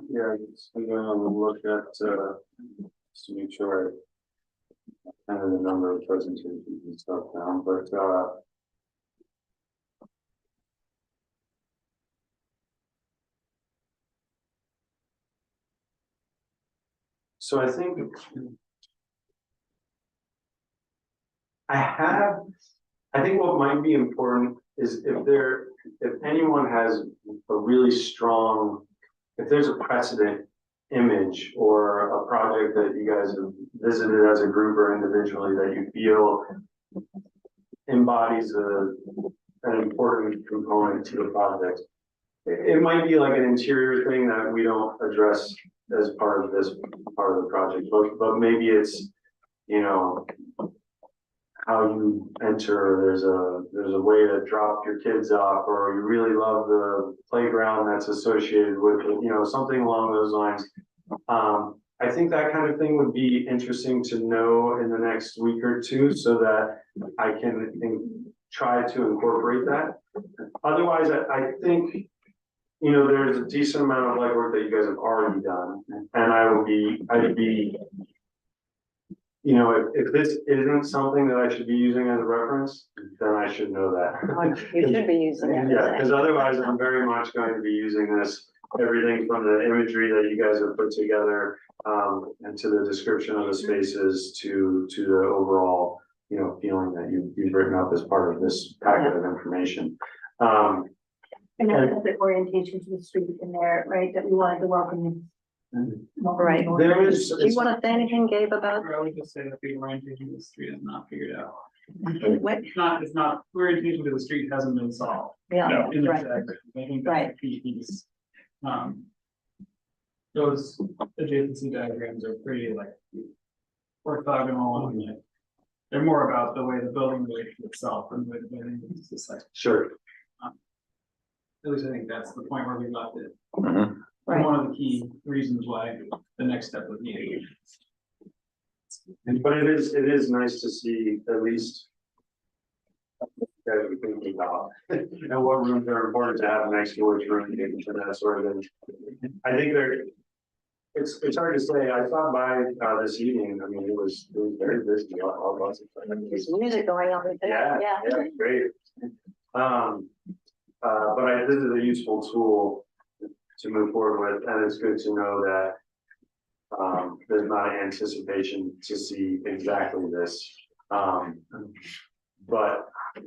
Yeah, I'm gonna look at, just to make sure I have the number of presentations and stuff down, but, So I think. I think what might be important is if anyone has a really strong, if there's a precedent image or a project that you guys have visited as a group or individually that you feel embodies an important component to the project. It might be like an interior thing that we don't address as part of this part of the project, but maybe it's, you know, how you enter, there's a way to drop your kids off, or you really love the playground that's associated with it, you know, something along those lines. I think that kind of thing would be interesting to know in the next week or two so that I can try to incorporate that. Otherwise, I think, you know, there's a decent amount of legwork that you guys have already done, and I'd be, you know, if this isn't something that I should be using as a reference, then I should know that. You should be using it. Yeah, because otherwise I'm very much going to be using this, everything from the imagery that you guys have put together, and to the description of the spaces, to the overall, you know, feeling that you've written up as part of this packet of information. And then has the orientation to the street in there, right, that we wanted to welcome. Right. There is. Do you want to say anything, Gabe, about I would just say that the orientation to the street is not figured out. what? It's not, orientation to the street hasn't been solved. Yeah, In the right. diagram. I think Right. that's the key piece. Those adjacency diagrams are pretty like orthogonal and like, they're more about the way the building relates to itself and the way the building relates to the site. Sure. At least I think that's the point where we left it. Mhm. Right. One of the key reasons why the next step would be. But it is nice to see at least. Guys are thinking about, and what rooms are important to have next to which room, and that sort of thing. I think it's hard to say. I stopped by this evening. I mean, it was very busy. All lots of There's music going on. Yeah, great. But this is a useful tool to move forward with, and it's good to know that there's not an anticipation to see exactly this. But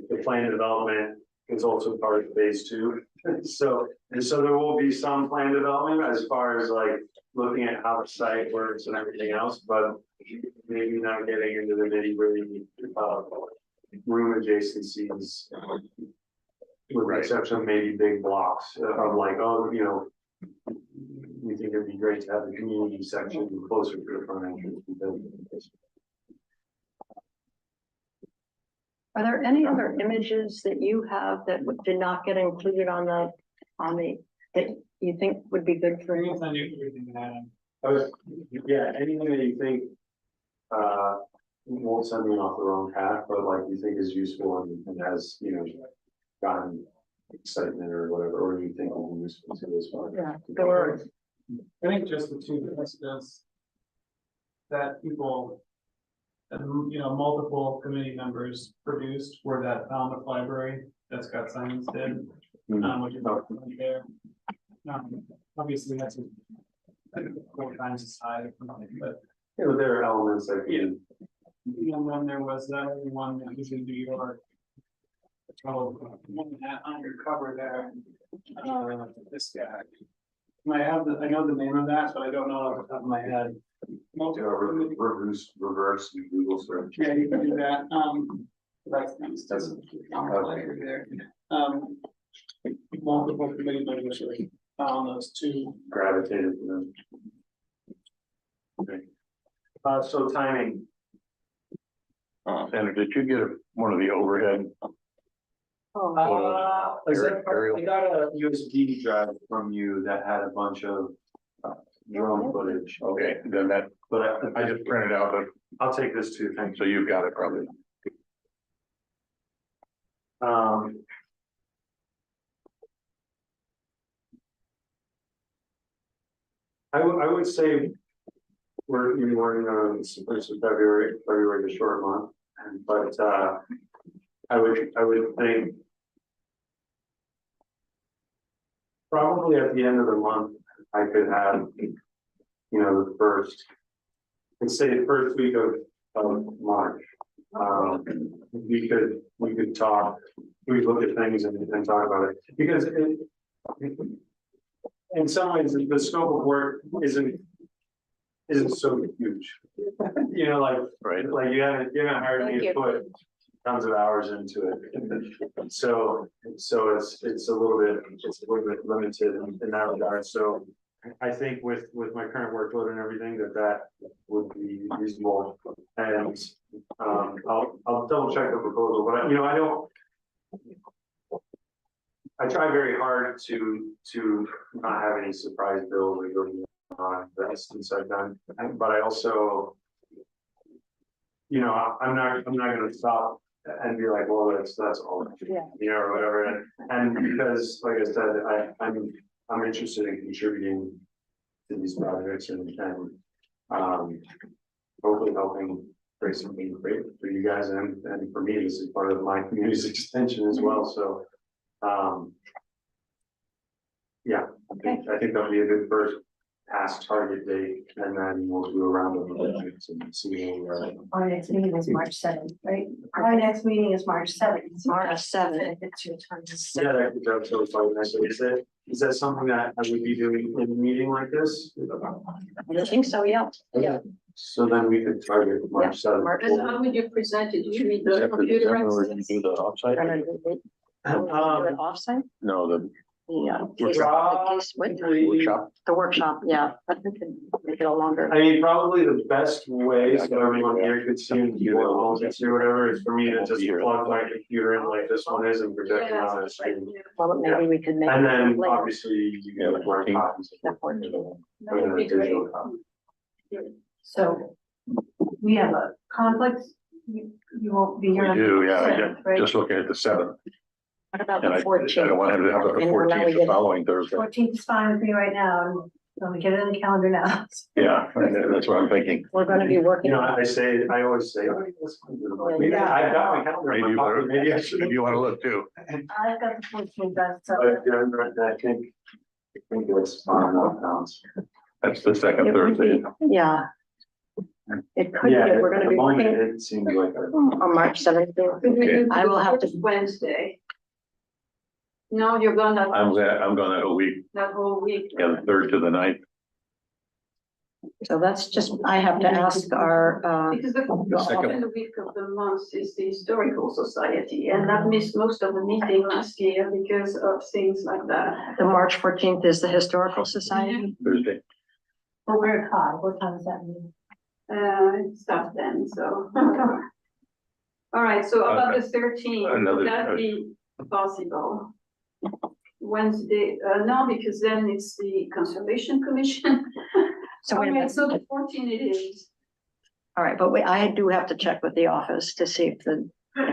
the plan development is also part of phase 2. So there will be some plan development as far as like looking at how the site works and everything else, but maybe not getting into the nitty-gritty room adjacencies. With the exception of maybe big blocks of like, oh, you know, we think it'd be great to have the community section closer to the front entrance. Are there any other images that you have that did not get included on the, that you think would be good for you? Yeah, anything that you think, won't send me off the wrong path, but like you think is useful and has, you know, gotten excitement or whatever, or you think will be useful to this one. Yeah, there were, I think just the two incidents that people, you know, multiple committee members produced were that Falmouth Library that Scott Simons did, which is out there. Obviously that's a 4 times the size or something, but. You know, there are elements that can. And then there was that other one that was in New York. One that undercover there, this guy. I know the name of that, but I don't know off the top of my head. Reverse Google search. Yeah, you can do that, that's nice, doesn't. There. Multiple committee members found those two. Gravitated to them. Okay. So timing. Sandra, did you get one of the overhead? oh, I got a USB drive from you that had a bunch of drone footage. Okay, then that, But I just printed out, I'll take this too, thank so you've got it probably. you. I would say we're working on this February, the short month, but I would think probably at the end of the month, I could have, you know, the first let's say the first week of March. We could talk, we could look at things and talk about it, because in some ways, the scope of work isn't so huge. You know, Right. like you haven't hired me Thank to you. put tons of hours into it. So it's a little bit limited in that regard, so I think with my current workload and everything, that would be reasonable. And I'll double check the proposal, but I don't. I try very hard to not have any surprise bills or going on that since I've done, but I also. I'm not gonna stop and be like, well, that's all, Yeah. or whatever, and because, like I said, I'm interested in contributing to these projects and hopefully helping create something great for you guys and for me. This is part of my community's extension as well, so yeah, I think that'll be a good first pass target date, and then we'll do a round of projects and see where we're at. Our next meeting is March seventh, right? Our next meeting is March seventh. March 7th. It's your turn. Yeah, that's probably nice. Is that something that I would be doing in a meeting like this? I think so, yeah. Yeah. So then we could target March seventh. March And how would you present it? Do you need Is the that for computer December, we're gonna access? do the offsite? Gonna do it- do it offsite? No, the The workshop. workshop, yeah, but we could make it a longer. I mean, probably the best way, so everyone here could see and before home can see or whatever, is for me to just plug my computer in like this one is and project it on a screen. Well, maybe we could make. And it then later. obviously you can like work copies. The 14th. That would be great. Digital copy. So we have a conflict. You won't be We here. on the do, yeah, 7th, yeah, right? just looking at the 7th, What about and the I 14th? don't want him to have it the And now we 14th, the get- following Thursday. 14th is fine with me right now, and let me get it in the calendar now. Yeah, that's what I'm thinking. We're gonna be working. I always say, oh, let's do it. Maybe I've got my calendar in Maybe my pocket, maybe I should. maybe you wanna look too. I've got the 14th done, so. But I think it's fine enough pounds. That's the second It would Thursday. be- Yeah. It could be, Yeah, we're gonna at be the moment, working it seems like a. on March 17th. I will have to, Wednesday. No, you're gone I'm gone that whole week, that whole week. yeah, the 3rd to the 9th. so that's just, I have to ask our, Because the second- second week of the month is the Historical Society, and that missed most of the meeting last year because of things like that. the March 14th is the Historical Society. Thursday. But we're at COG, what time is that meeting? It stopped then, so. All right, so about the 13th, Another- would that be possible? Wednesday, no, because then it's the Conservation Commission. So All wait a right, minute. so the 14th it is. All right, but I do have to check with the office to see if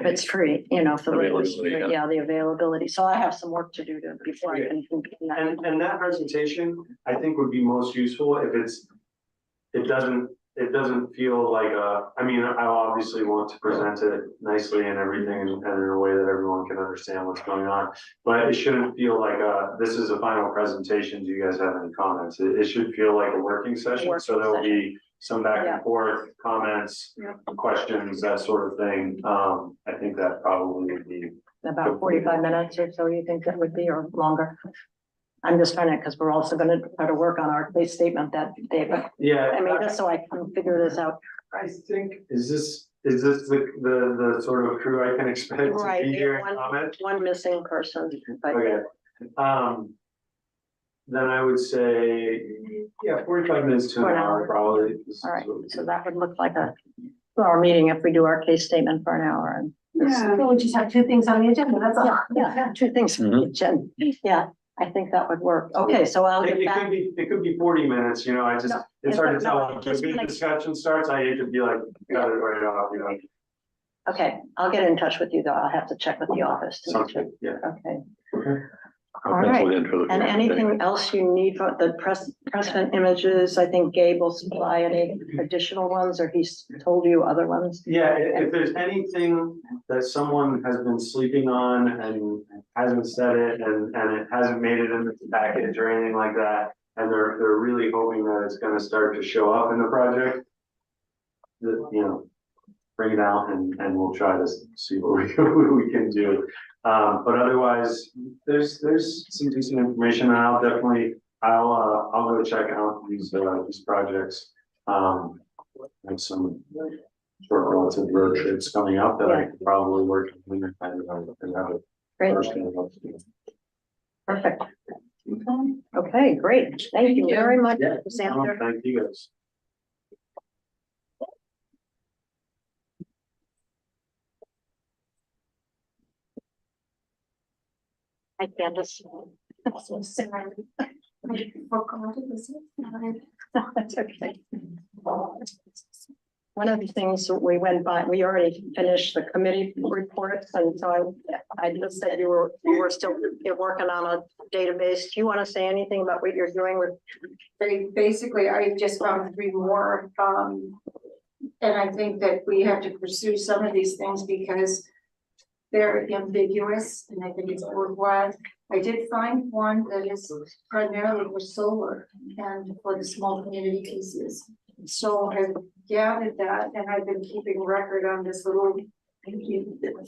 it's free, if the. Availability, yeah. Yeah, the availability. So I have some work to do before I can. And that presentation, I think would be most useful if it doesn't feel like I mean, I obviously want to present it nicely and everything and in a way that everyone can understand what's going on. But it shouldn't feel like this is a final presentation. Do you guys have any comments? It should feel like a working session, so there'll be some back Yeah. and forth, comments, questions, that sort of thing. I think that probably would be. About 45 minutes or so, you think that would be, or longer? I'm just trying to, because we're also gonna try to work on our base statement that day, but Yeah. I mean, just so I can figure this out. I think, is this the sort of crew I can expect to Right, be we here have and comment? one missing person, but Okay, then I would say, yeah, 45 minutes to For an an hour hour. probably. all right, so that would look like our meeting if we do our case statement for an hour and. Yeah. So we just have two things on the agenda, that's all. Yeah, two things, Jen, yeah, I think that would work. Okay, so I'll It get back. it could be 40 minutes, I just, No, it's it's hard to not- tell. no, If just a like- discussion starts, I hate to be like, cut it right off, Okay, I'll get in touch with you though. I'll have to check with the office to make Sounds sure. good, yeah. Okay, I'll All pencil right. it in for the- and anything else you need for the precedent images? I think Gabe will supply any additional ones, or he's told you other ones. Yeah, if there's anything that someone has been sleeping on and hasn't said it and it hasn't made it into the package or anything like that, and they're really hoping that it's gonna start to show up in the project, bring it out and we'll try to see what we can do. But otherwise, there's some decent information, and I'll go check out these projects. And some short relative road trips coming up that I could probably work in and have it. Great, perfect. Okay, great. Thank you very much, Sandra. Thank you guys. Hi, Candace. That's okay. One of the things that we went by, we already finished the committee reports, and so I just said you were you're working on a database. Do you want to say anything about what you're doing with? Basically, I just found 3 more, and I think that we have to pursue some of these things because they're ambiguous, and I think it's worthwhile. I did find one that is primarily for solar and for the small community pieces. So I've gathered that, and I've been keeping record on this little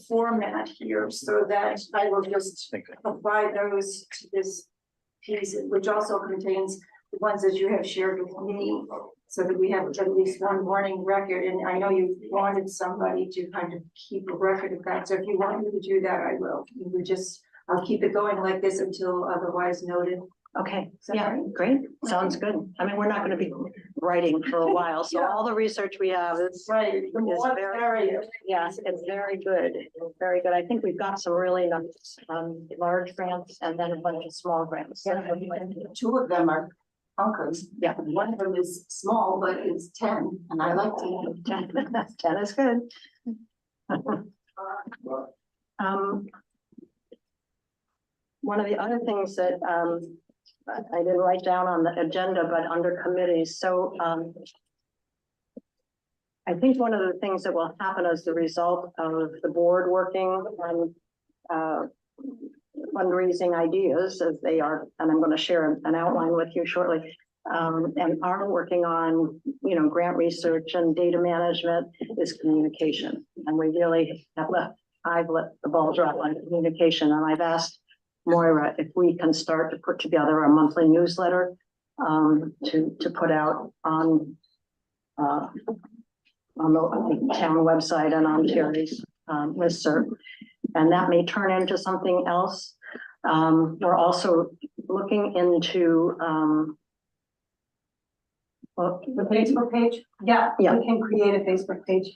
format here, so that I will just apply those to this piece, which also contains the ones that you have shared with me, so that we have at least one morning record. And I know you wanted somebody to kind of keep a record of that. So if you want me to do that, I will. I'll keep it going like this until otherwise noted. Okay, Is that yeah, right? great. Sounds good. I mean, we're not going to be writing for a while, so all the research we have is Right. The more very, yes, it's very good. It's very good. I think we've got some really nice, large grants and then a bunch of small grants. Yeah, 2 of them are bunkers. Yeah. One of them is small, but it's 10, and I like 10. 10 is good. One of the other things that I didn't write down on the agenda, but under committees, so I think one of the things that will happen as the result of the board working on fundraising ideas as they are, and I'm going to share an outline with you shortly, and are working on, grant research and data management is communication. And we really I've let the ball drop on communication, and I've asked Moira if we can start to put together a monthly newsletter to put out on the town website and on Terry's listserv. And that may turn into something else. We're also looking into The Facebook page? Yeah, Yeah. we can create a Facebook page.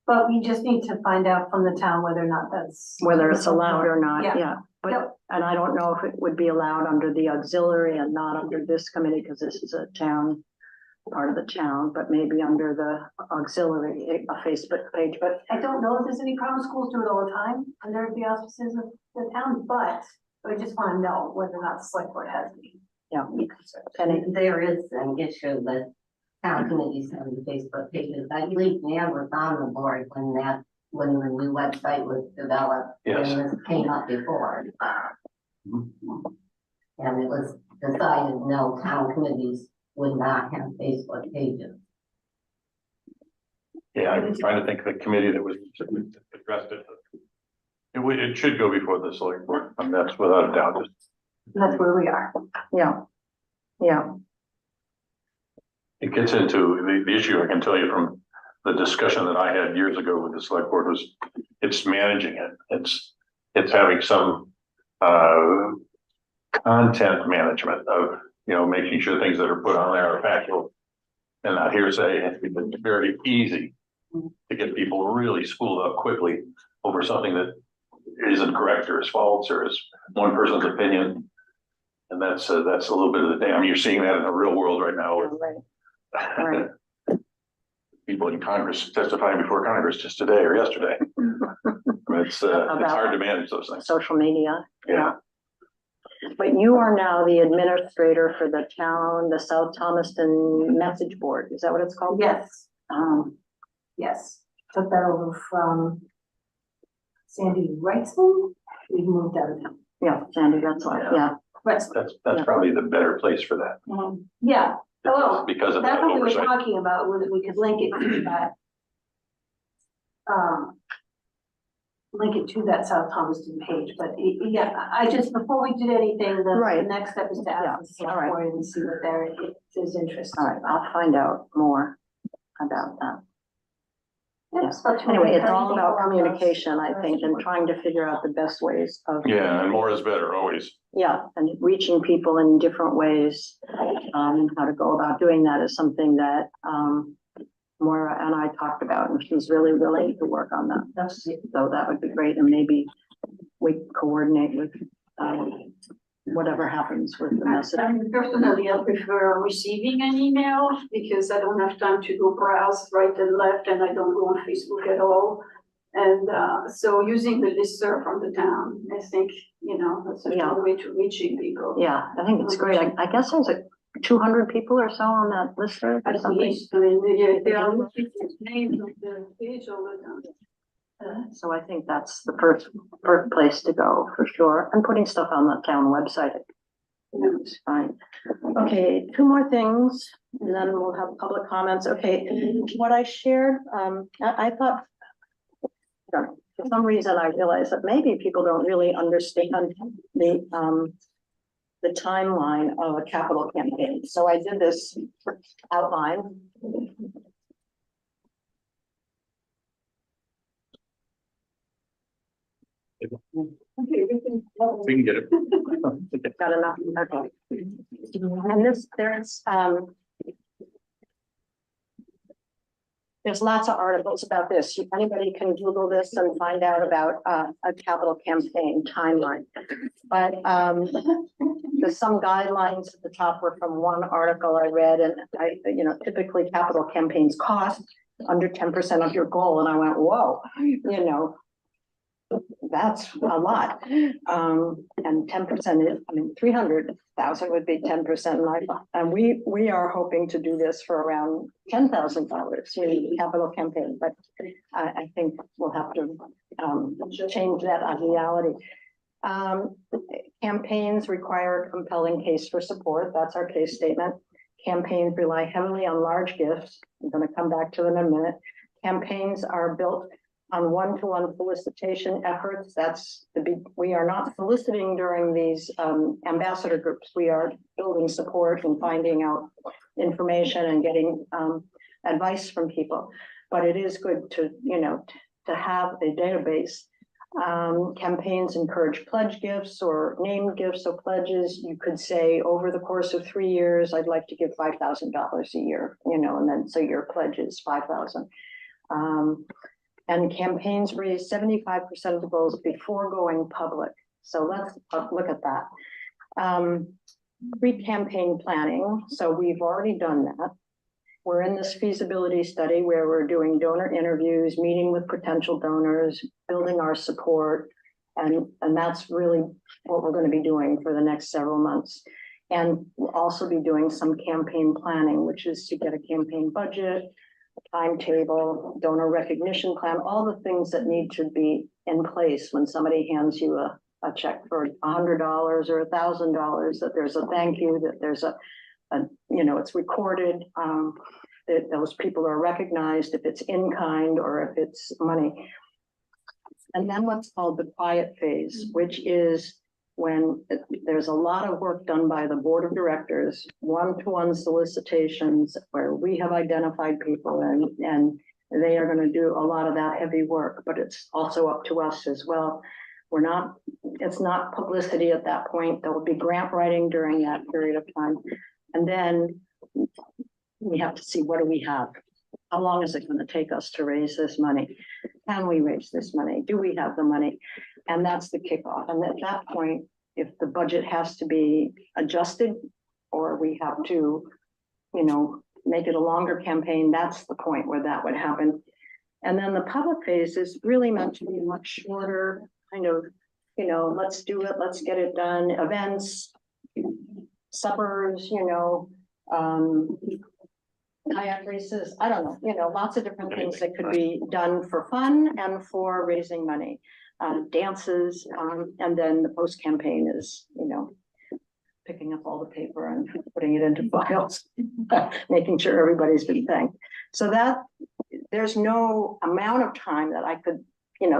But we just need to find out from the town whether or not that's. whether it's allowed or not, Yeah. yeah. But, Yep. and I don't know if it would be allowed under the auxiliary and not under this committee, because this is a town, part of the town, but maybe under the auxiliary, a Facebook page, but I don't know if there's any problem. Schools do it all the time under the auspices of the town, but I just want to know whether or not the select board has any. yeah. Penny, There is an issue with town committees and Facebook pages. I believe Dan was on the board when the new website was developed. Yes. And this came up before. And it was decided, no, town committees would not have Facebook pages. Yeah, I'm trying to think of the committee that was addressed it. It should go before the select board, and that's without a doubt. That's where we are. yeah, yeah, It gets into the issue, I can tell you from the discussion that I had years ago with the select board, was it's managing it. It's having some content management of, making sure things that are put on there are factual and not hearsay. It's very easy to get people really spooled up quickly over something that isn't correct or is false or is one person's opinion. And that's a little bit of the damn. You're seeing that in the real world right now. right, right. People in Congress testifying before Congress just today or yesterday. It's hard to manage those things. Social media, Yeah. But you are now the administrator for the town, the South Thomaston Message Board, is that what it's called? Yes, Um, yes. Took that over from Sandy Wrightson. We moved out of town. yeah, Sandy, that's why, yeah, Wrightson. That's probably the better place for that. Yeah, hello. Because of That's that what we were oversight. talking about, was we could link it to that link it to that South Thomaston page, but yeah, I just, before we did anything, the Right. next step is to Yeah, ask the select all right. board and see what their is interest. All right, I'll find out more about that. Yes, but to Anyway, it's encourage all about people on those- communication, I think, and trying to figure out the best ways of. Yeah, and more is better, always. Yeah, and reaching people in different ways, how to go about doing that is something that, Moira and I talked about, and she's really willing to work on that. So that would be great, and maybe we coordinate with, whatever happens with the message. Personally, I prefer receiving an email because I don't have time to go browse right and left, and I don't go on Facebook at all. And so using the listserv from the town, I think, that's a Yeah. good way to reaching people. Yeah, I think it's great. I guess there's like 200 people or so on that listserv or At something. least, I mean, they are looking at names on the page all the time. So I think that's the first place to go for sure, and putting stuff on the town website. It's fine. Okay, two more things, and then we'll have public comments. Okay, what I shared, I thought, for some reason I realized that maybe people don't really understand the timeline of a capital campaign. So I did this outline. We can get it. Got enough, okay. And there's lots of articles about this. Anybody can Google this and find out about a capital campaign timeline. But there's some guidelines at the top were from one article I read, and typically capital campaigns cost under 10% of your goal. And I went, whoa, that's a lot. And 10% is, 300,000 would be 10%. And we are hoping to do this for around $10,000, capital campaign, but I think we'll have to change that on reality. Campaigns require a compelling case for support. That's our case statement. Campaigns rely heavily on large gifts. I'm going to come back to them in a minute. Campaigns are built on one-to-one solicitation efforts. We are not soliciting during these ambassador groups. We are building support and finding out information and getting advice from people. But it is good to have a database. Campaigns encourage pledge gifts or name gifts. So pledges, you could say over the course of 3 years, I'd like to give $5,000 a year, and then so your pledge is $5,000. And campaigns raise 75% of the goals before going public. So let's look at that. Pre-campaign planning. So we've already done that. We're in this feasibility study where we're doing donor interviews, meeting with potential donors, building our support. And that's really what we're going to be doing for the next several months. And we'll also be doing some campaign planning, which is to get a campaign budget, timetable, donor recognition plan, all the things that need to be in place when somebody hands you a check for $100 or $1,000, that there's a thank you, that there's it's recorded, that those people are recognized if it's in kind or if it's money. And then what's called the quiet phase, which is when there's a lot of work done by the board of directors, one-to-one solicitations where we have identified people and they are going to do a lot of that heavy work, but it's also up to us as well. It's not publicity at that point. There will be grant writing during that period of time. And then we have to see, what do we have? How long is it going to take us to raise this money? Can we raise this money? Do we have the money? And that's the kickoff. And at that point, if the budget has to be adjusted or we have to, make it a longer campaign, that's the point where that would happen. And then the public phase is really meant to be much shorter, kind of, let's do it, let's get it done, events, suppers, kayak races, I don't know, lots of different things that could be done for fun and for raising money. Dances, and then the post campaign is, picking up all the paper and putting it into files, making sure everybody's been thanked. So that there's no amount of time that I could,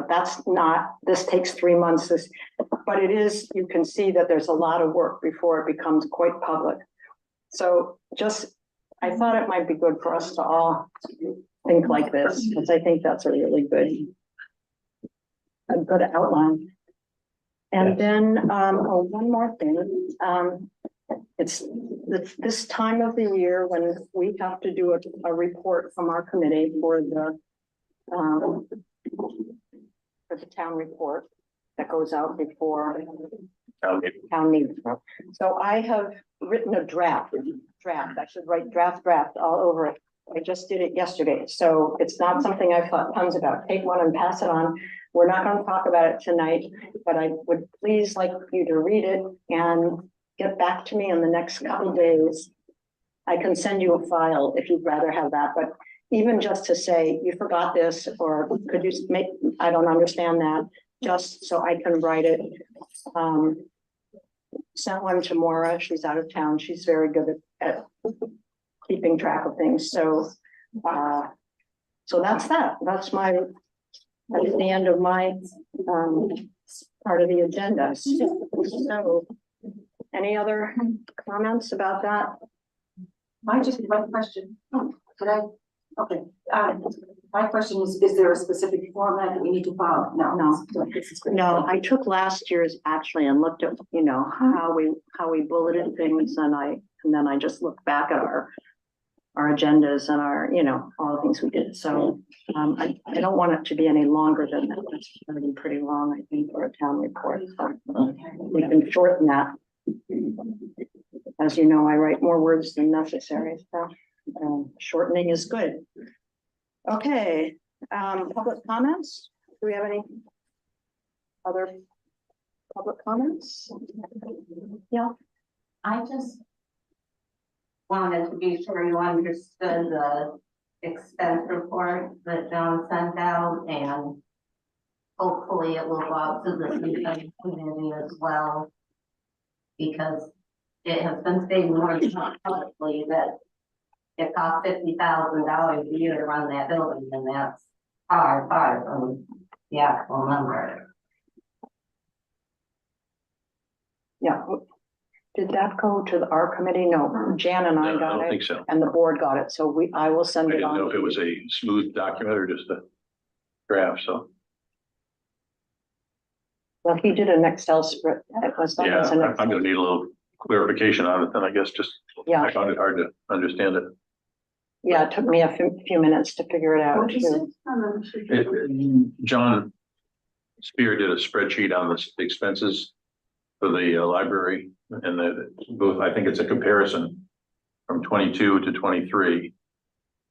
that's not, this takes 3 months, but it is, you can see that there's a lot of work before it becomes quite public. So I thought it might be good for us to all think like this, because I think that's a really good outline. And then, one more thing, it's this time of the year when we have to do a report from our committee for the town report that goes out before town meeting. So I have written a draft, I should write draft all over it. I just did it yesterday, so it's not something I've thought tons about. Take one and pass it on. We're not going to talk about it tonight, but I would please like you to read it and get back to me in the next couple of days. I can send you a file if you'd rather have that, but even just to say, you forgot this, or could you make, I don't understand that, just so I can write it. Sent one to Maura, she's out of town, she's very good at keeping track of things, so that's that's the end of my part of the agenda. So any other comments about that? I just have one question. Could I? Okay, my question is there a specific format that we need to follow? No, I took last year's actually and looked at, how we bulleted things, and then I just looked back at our agendas and our, all the things we did. So I don't want it to be any longer than that. It's already pretty long, I think, for a town report. So we can shorten that. As you know, I write more words than necessary, so shortening is good. Okay, public comments? Do we have any other public comments? Yeah. I just wanted to be sure you understood the expense report that John sent out, and hopefully it will go out to the community as well, because it has been stated more than publicly that it costs $50,000 a year to run that building, and that's far from the actual number. Yeah. Did that go to our committee? No, Jan and I No, I got don't it, think so. and the board got it, so I will I send it didn't know on. if it was a smooth document or just a draft, so. Well, he did an Excel spread. It was Yeah, an I'm Excel. gonna need a little clarification on it, then I guess Yeah. I found it hard to understand it. Yeah, it took me a few minutes to figure it out What is too. it? John Spear did a spreadsheet on the expenses for the library, and both, I think it's a comparison from 22 to 23.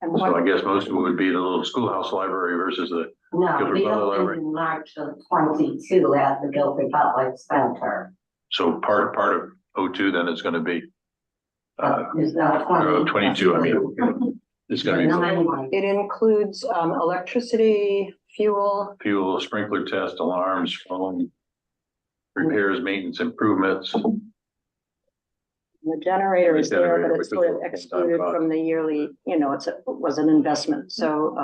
And So I what, guess most of it would be the little schoolhouse library versus the, No, Guilford we Butler Library. opened in March of 22 at the Guilford Butler Center. so part of O2 then is gonna be There's no 22, I mean, it's gonna be 9 months. it includes electricity, fuel, fuel, sprinkler test, alarms, phone, repairs, maintenance, improvements. the generator is there, but it's sort of Generator, excluded cost. from the yearly, it was an investment, so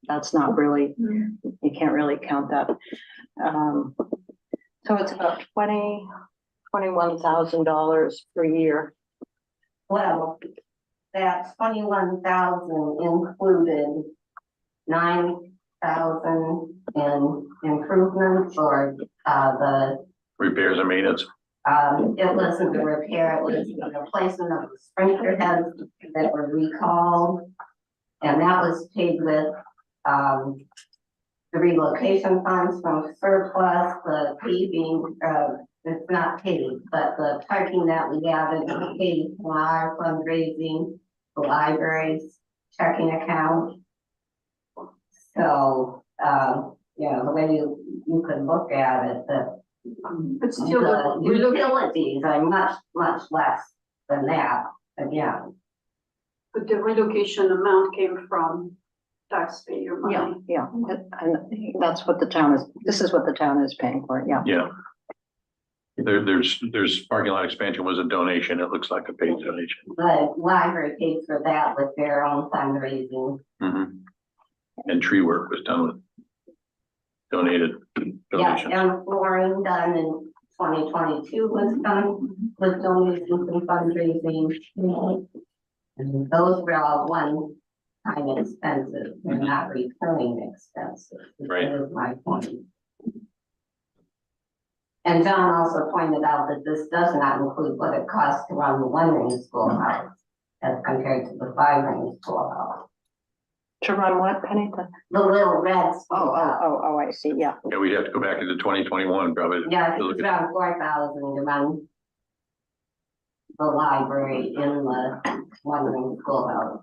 that's not really, you can't really count that. So it's about $21,000 per year. Well, that 21,000 included 9,000 in improvements or the Repairs and maintenance. it wasn't the repair, it was the replacement of the sprinkler heads that were recalled. And that was paid with the relocation funds from surplus, the paving, it's not paid, but the parking that we added was paid from our fundraising, the library's checking account. So, the way you could look at it, that But still, the we look at, utilities are much less than that, again. but the relocation amount came from taxpayer money. Yeah, and that's what this is what the town is paying for, yeah. Yeah. There's parking lot expansion was a donation. It looks like a paid donation. The library pays for that with their own fundraising. Mhm. And tree work was done with donated Yeah, donations. and flooring done in 2022 was done with donations and fundraising. And those were all one-time expenses, they're not recurring expenses. Right. That is my point. And John also pointed out that this does not include what it costs to run the one-ring schoolhouse as compared to the five-ring schoolhouse. To run what, Penny? The little red Oh, schoolhouse. I see, yeah. Yeah, we'd have to go back into 2021 probably. Yeah, I to think look it's at- around 4,000 to run the library in the one-room schoolhouse.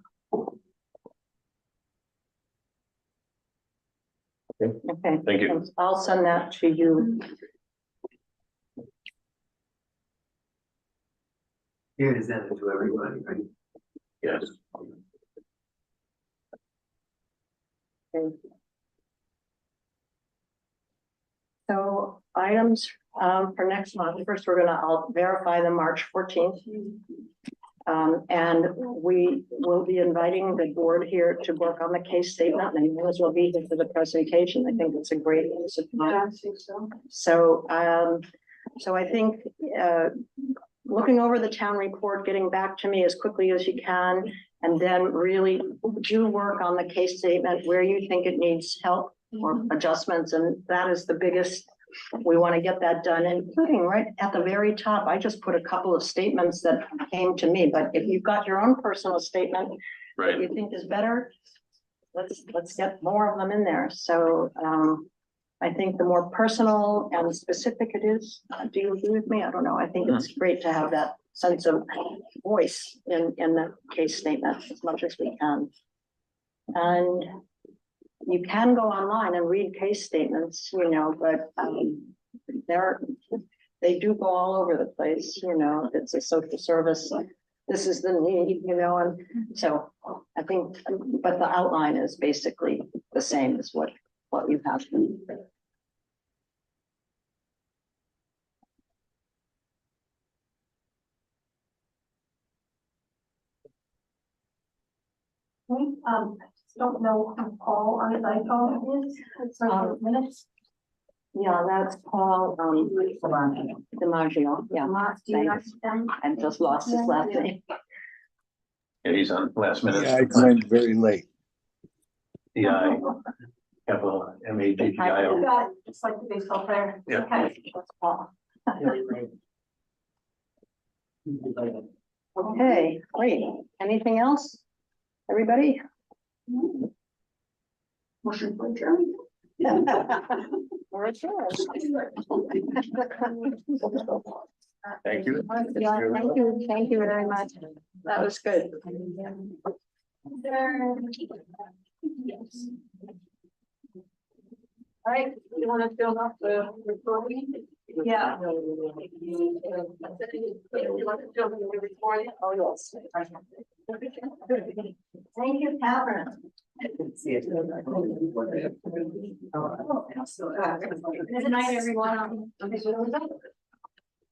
Okay. Thank you. I'll send that to you. Here is that to everybody, right? Yes. Okay. So items for next month, first, I'll verify the March 14th. And we will be inviting the board here to work on the case statement, and as well be here for the presentation. I think it's a great use of time. Yeah, I think so. So I think, looking over the town report, getting back to me as quickly as you can, and then really do work on the case statement where you think it needs help or adjustments, and that is the biggest. We want to get that done, including right at the very top. I just put a couple of statements that came to me, but if you've got your own personal statement that Right. you think is better, let's get more of them in there. So, I think the more personal and specific it is, do you agree with me? I don't know. I think it's great to have that sense of voice in the case statement as much as we can. And you can go online and read case statements, but they do go all over the place, it's a social service. This is the need, and so I think, but the outline is basically the same as what you have. Don't know who Paul on his iPhone is, so minutes. Yeah, that's Paul, DiMaggio, yeah. Do you Thanks. know? I just lost his last name. Yeah, he's on last minute. Yeah, I joined very late. DI, capital MAGGIO. Got it, just like the baseball player. Yeah. Okay. That's Paul. Okay, great. Anything else? Everybody? Motion for adjournment. We're adjourned. Thank you. Yeah, thank you very much. That was good. All right, you want to fill up the recording? Yeah. You want to fill the recording? Oh, yes. Thank you, Catherine. Good night, everyone.